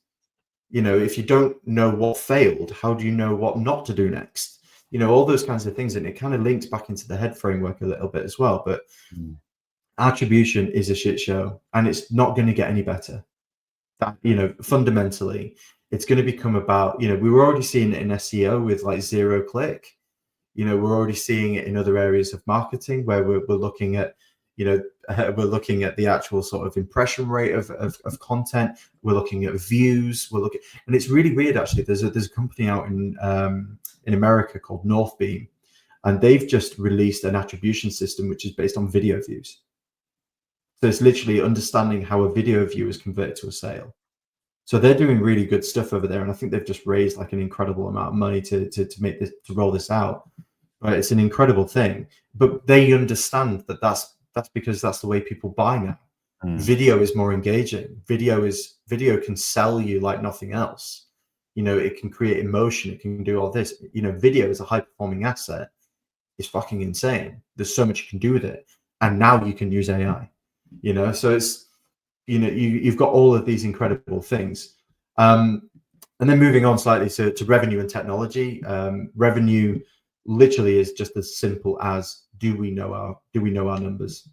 If you don't know what failed, how do you know what not to do next? All those kinds of things. And it kind of links back into the head framework a little bit as well. But attribution is a shit show, and it's not going to get any better. That, fundamentally, it's going to become about, we were already seeing it in SEO with like 0 click. We're already seeing it in other areas of marketing where we're looking at, we're looking at the actual sort of impression rate of content. We're looking at views. And it's really weird, actually. There's a company out in America called Northbeam, and they've just released an attribution system which is based on video views. So it's literally understanding how a video view is converted to a sale. So they're doing really good stuff over there, and I think they've just raised like an incredible amount of money to roll this out. Right, it's an incredible thing, but they understand that that's because that's the way people buy now. Video is more engaging. Video can sell you like nothing else. It can create emotion. It can do all this. Video is a high performing asset. It's fucking insane. There's so much you can do with it, and now you can use AI. So it's you've got all of these incredible things. And then moving on slightly to revenue and technology. Revenue literally is just as simple as, do we know our numbers?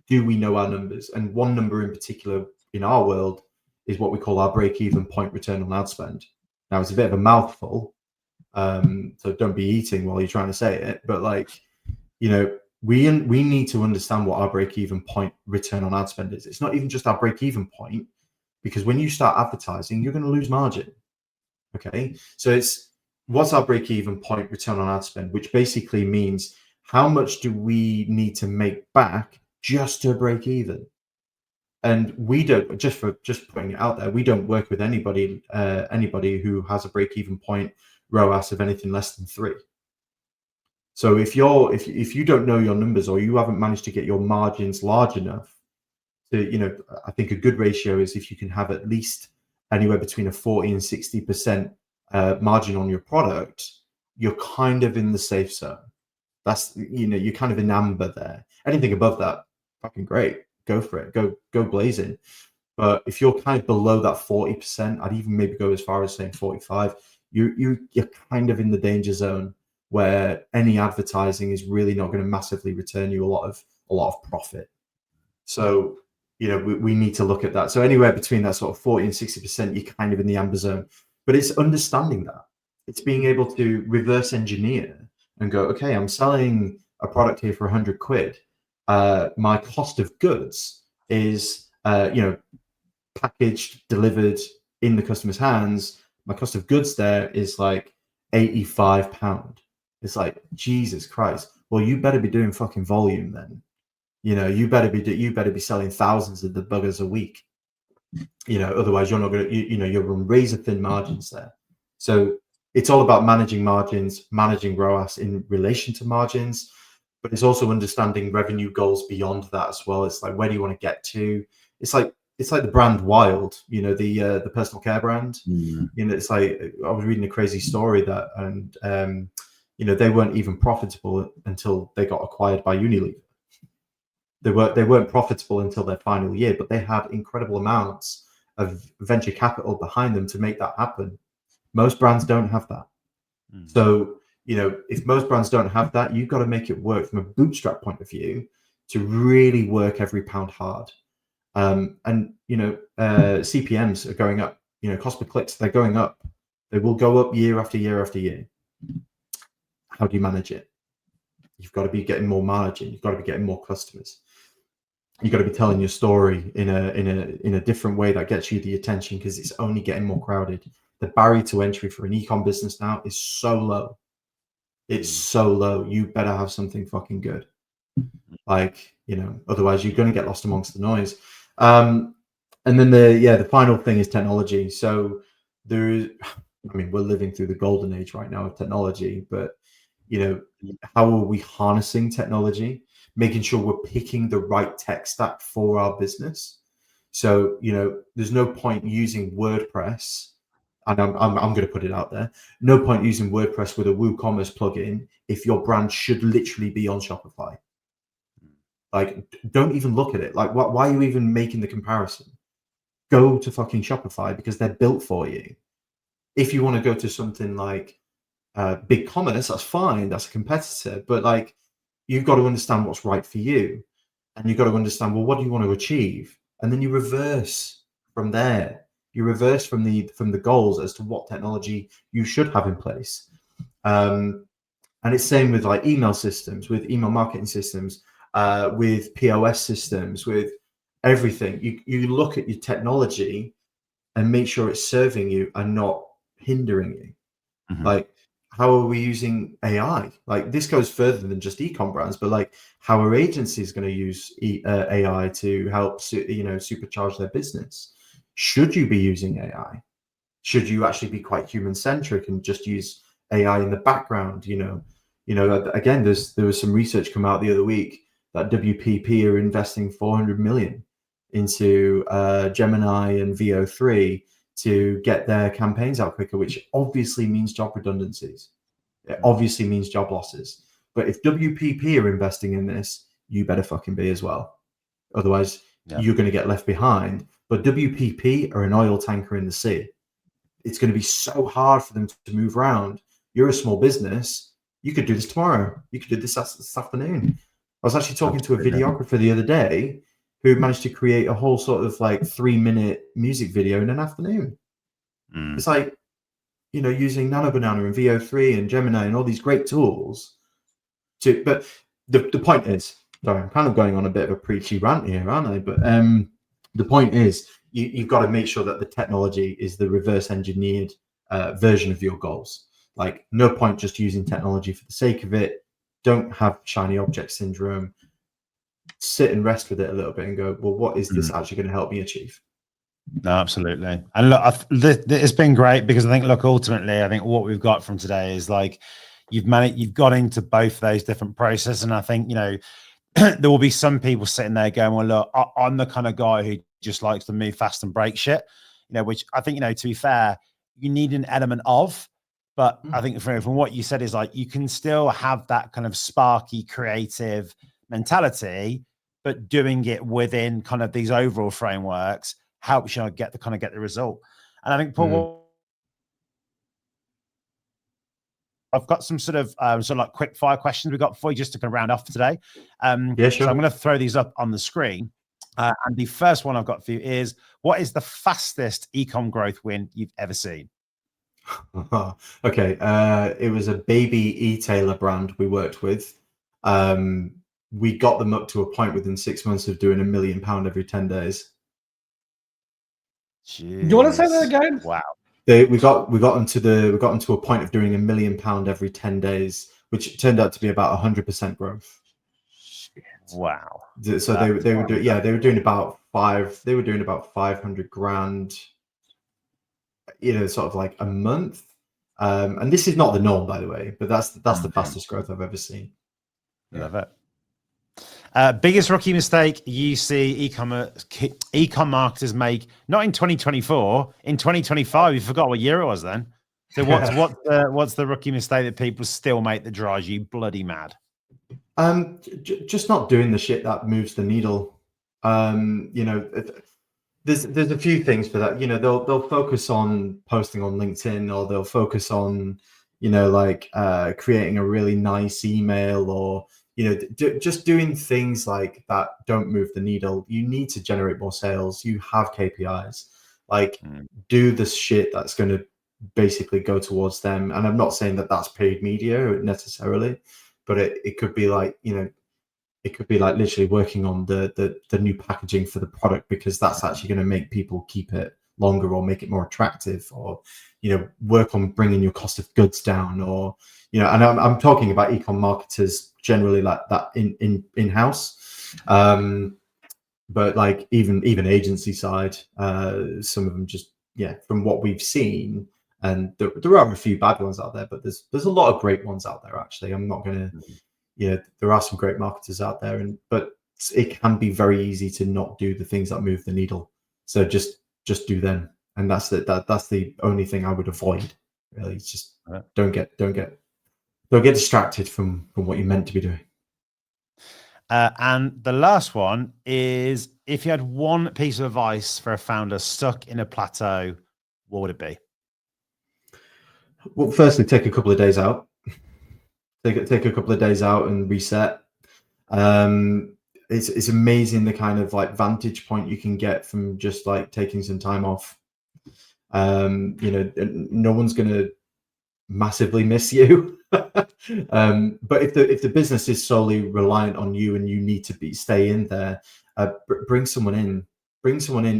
Do we know our numbers? And one number in particular in our world is what we call our break-even point return on ad spend. Now, it's a bit of a mouthful, so don't be eating while you're trying to say it. But we need to understand what our break-even point return on ad spend is. It's not even just our break-even point, because when you start advertising, you're going to lose margin. Okay, so it's, what's our break-even point return on ad spend, which basically means how much do we need to make back just to break even. And we don't, just putting it out there, we don't work with anybody who has a break-even point ROAS of anything less than 3. So if you don't know your numbers, or you haven't managed to get your margins large enough to, I think a good ratio is if you can have at least anywhere between a 40 and 60% margin on your product, you're kind of in the safe zone. That's, you're kind of in amber there. Anything above that, fucking great. Go for it. Go blazing. But if you're kind of below that 40%, I'd even maybe go as far as saying 45. You're kind of in the danger zone where any advertising is really not going to massively return you a lot of profit. So, you know, we need to look at that. So anywhere between that sort of 40 and 60%, you're kind of in the amber zone. But it's understanding that. It's being able to reverse engineer and go, okay, I'm selling a product here for 100 quid. My cost of goods is, packaged, delivered in the customer's hands. My cost of goods there is like £85. It's like, Jesus Christ. Well, you better be doing fucking volume then. You know, you better be selling thousands of the buggers a week. You know, otherwise you're not going to, you're on razor thin margins there. So it's all about managing margins, managing ROAS in relation to margins, but it's also understanding revenue goals beyond that as well. It's like, where do you want to get to? It's like the brand Wild, you know, the personal care brand. You know, it's like, I was reading a crazy story that, and they weren't even profitable until they got acquired by Unilever. They weren't profitable until their final year, but they had incredible amounts of venture capital behind them to make that happen. Most brands don't have that. So, you know, if most brands don't have that, you've got to make it work from a bootstrap point of view to really work every pound hard. And, you know, CPMs are going up, you know, cost per clicks, they're going up. They will go up year after year after year. How do you manage it? You've got to be getting more margin. You've got to be getting more customers. You've got to be telling your story in a different way that gets you the attention, because it's only getting more crowded. The barrier to entry for an e-com business now is so low. It's so low. You better have something fucking good. Like, you know, otherwise you're going to get lost amongst the noise. And then the final thing is technology. So we're living through the golden age right now of technology, but, you know, how are we harnessing technology, making sure we're picking the right tech stack for our business? So, you know, there's no point using WordPress, and I'm going to put it out there. No point using WordPress with a WooCommerce plugin if your brand should literally be on Shopify. Like, don't even look at it. Like, why are you even making the comparison? Go to fucking Shopify, because they're built for you. If you want to go to something like BigCommerce, that's fine. That's a competitor. But like, you've got to understand what's right for you. And you've got to understand, well, what do you want to achieve? And then you reverse from there. You reverse from the goals as to what technology you should have in place. And it's same with like email systems, with email marketing systems, with POS systems, with everything. You look at your technology and make sure it's serving you and not hindering you. Mm-hmm. Like, how are we using AI? Like, this goes further than just e-com brands, but like, how are agencies going to use AI to help, supercharge their business? Should you be using AI? Should you actually be quite human-centric and just use AI in the background? Again, there was some research come out the other week that WPP are investing 400 million into Gemini and VO3 to get their campaigns out quicker, which obviously means job redundancies. It obviously means job losses. But if WPP are investing in this, you better fucking be as well. Otherwise, you're going to get left behind. But WPP are an oil tanker in the sea. It's going to be so hard for them to move around. You're a small business. You could do this tomorrow. You could do this afternoon. I was actually talking to a videographer the other day who managed to create a whole sort of like 3-minute music video in an afternoon. It's like, using Nano Banana and VO3 and Gemini and all these great tools but the point is, sorry, I'm kind of going on a bit of a preachy rant here, aren't I? But the point is, you've got to make sure that the technology is the reverse engineered version of your goals. Like, no point just using technology for the sake of it. Don't have shiny object syndrome. Sit and rest with it a little bit and go, well, what is this actually going to help me achieve? No, absolutely. And look, it's been great, because I think, look, ultimately, I think what we've got from today is like, you've got into both those different processes. And I think, there will be some people sitting there going, well, look, I'm the kind of guy who just likes to move fast and break shit, which I think, to be fair, you need an element of. But I think from what you said is like, you can still have that kind of sparky, creative, mentality, but doing it within kind of these overall frameworks helps you get the result. And I think, Paul, I've got some sort of like quick fire questions we've got for you just to kind of round off for today. Yeah, sure. So I'm going to throw these up on the screen. And the first one I've got for you is, what is the fastest ecom growth win you've ever seen? Okay. It was a baby e-tailer brand we worked with. We got them up to a point within 6 months of doing £1 million every 10 days. Jeez. You want to say that again? Wow. We got them to a point of doing £1 million every 10 days, which turned out to be about 100% growth. Wow. So they were doing about 500 grand, sort of like a month. And this is not the norm, by the way, but that's the fastest growth I've ever seen. Love it. Biggest rookie mistake you see ecom marketers make, not in 2024, in 2025. You forgot what year it was then. So what's the rookie mistake that people still make that drives you bloody mad? Just not doing the shit that moves the needle. There's a few things for that. They'll focus on posting on LinkedIn, or they'll focus on creating a really nice email, or just doing things like that don't move the needle. You need to generate more sales. You have KPIs. Do the shit that's going to basically go towards them. And I'm not saying that that's paid media necessarily, but it could be it could be literally working on the new packaging for the product, because that's actually going to make people keep it longer, or make it more attractive, or work on bringing your cost of goods down, or and I'm talking about ecom marketers generally like that in-house, but even agency side, some of them just from what we've seen, and there are a few bad ones out there, but there's a lot of great ones out there actually. I'm not gonna there are some great marketers out there, but it can be very easy to not do the things that move the needle. So just do them, and that's the only thing I would avoid. Really, it's just don't get distracted from what you're meant to be doing. And the last one is, if you had one piece of advice for a founder stuck in a plateau, what would it be? Well, firstly, take a couple of days out. Take a couple of days out and reset. It's amazing the kind of vantage point you can get from just taking some time off. No one's going to massively miss you. But if the business is solely reliant on you and you need to stay in there, bring someone in,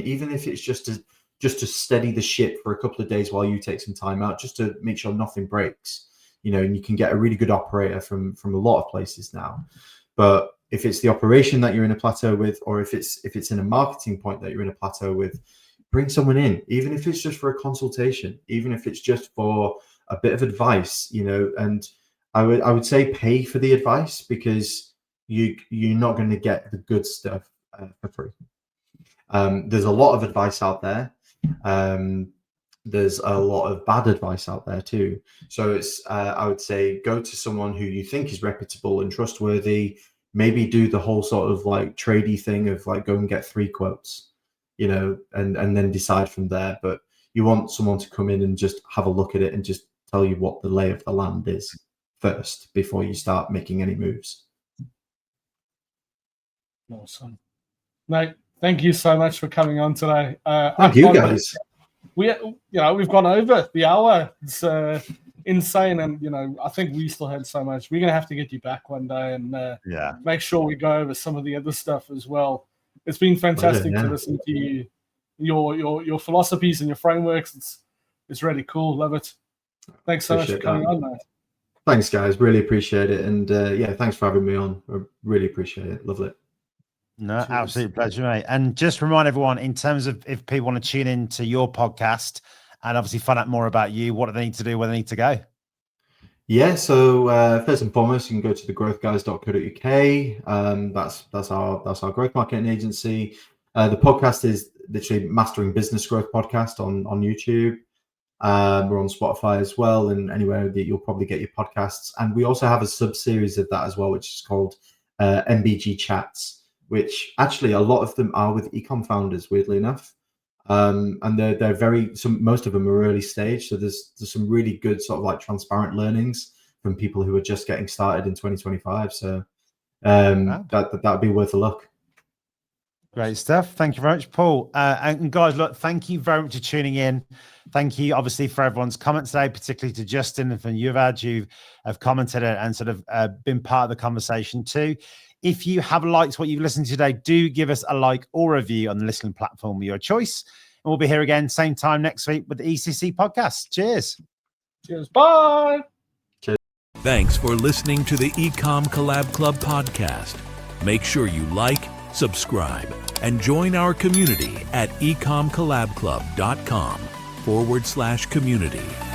even if it's just to steady the ship for a couple of days while you take some time out, just to make sure nothing breaks. And you can get a really good operator from a lot of places now. But if it's the operation that you're in a plateau with, or if it's in a marketing point that you're in a plateau with, bring someone in, even if it's just for a consultation, even if it's just for a bit of advice, and I would say pay for the advice, because you're not going to get the good stuff for free. There's a lot of advice out there. There's a lot of bad advice out there too. So it's I would say go to someone who you think is reputable and trustworthy. Maybe do the whole sort of tradey thing of go and get 3 quotes, and then decide from there. But you want someone to come in and just have a look at it and just tell you what the lay of the land is first before you start making any moves. Awesome. Mate, thank you so much for coming on today. Thank you guys. We've gone over the hour. It's insane, and I think we still had so much. We're gonna have to get you back one day and make sure we go over some of the other stuff as well. It's been fantastic to listen to you, your philosophies and your frameworks. It's really cool. Love it. Thanks so much for coming on, mate. Thanks, guys. Really appreciate it, and thanks for having me on. I really appreciate it. Lovely it. No, absolute pleasure, mate. And just remind everyone, in terms of if people want to tune into your podcast and obviously find out more about you, what do they need to do, where they need to go? Yeah, so first and foremost, you can go to thegrowthguys.co.uk. That's our growth marketing agency. The podcast is literally Mastering Business Growth Podcast on YouTube. We're on Spotify as well, and anywhere that you'll probably get your podcasts. And we also have a sub-series of that as well, which is called MBG chats, which actually a lot of them are with eCom founders, weirdly enough. And they're most of them are early stage. So there's some really good sort of like transparent learnings from people who are just getting started in 2025. So that'd be worth a look. Great stuff. Thank you very much, Paul. And guys, look, thank you very much for tuning in. Thank you, obviously, for everyone's comments today, particularly to Justin and from Yuvad, who have commented and sort of been part of the conversation too. If you have liked what you've listened to today, do give us a like or review on the listening platform of your choice. And we'll be here again, same time next week with the ECC podcast. Cheers. Cheers. Bye. Thanks for listening to the eCom Collab Club podcast. Make sure you like, subscribe, and join our community at ecomcollabclub.com/community.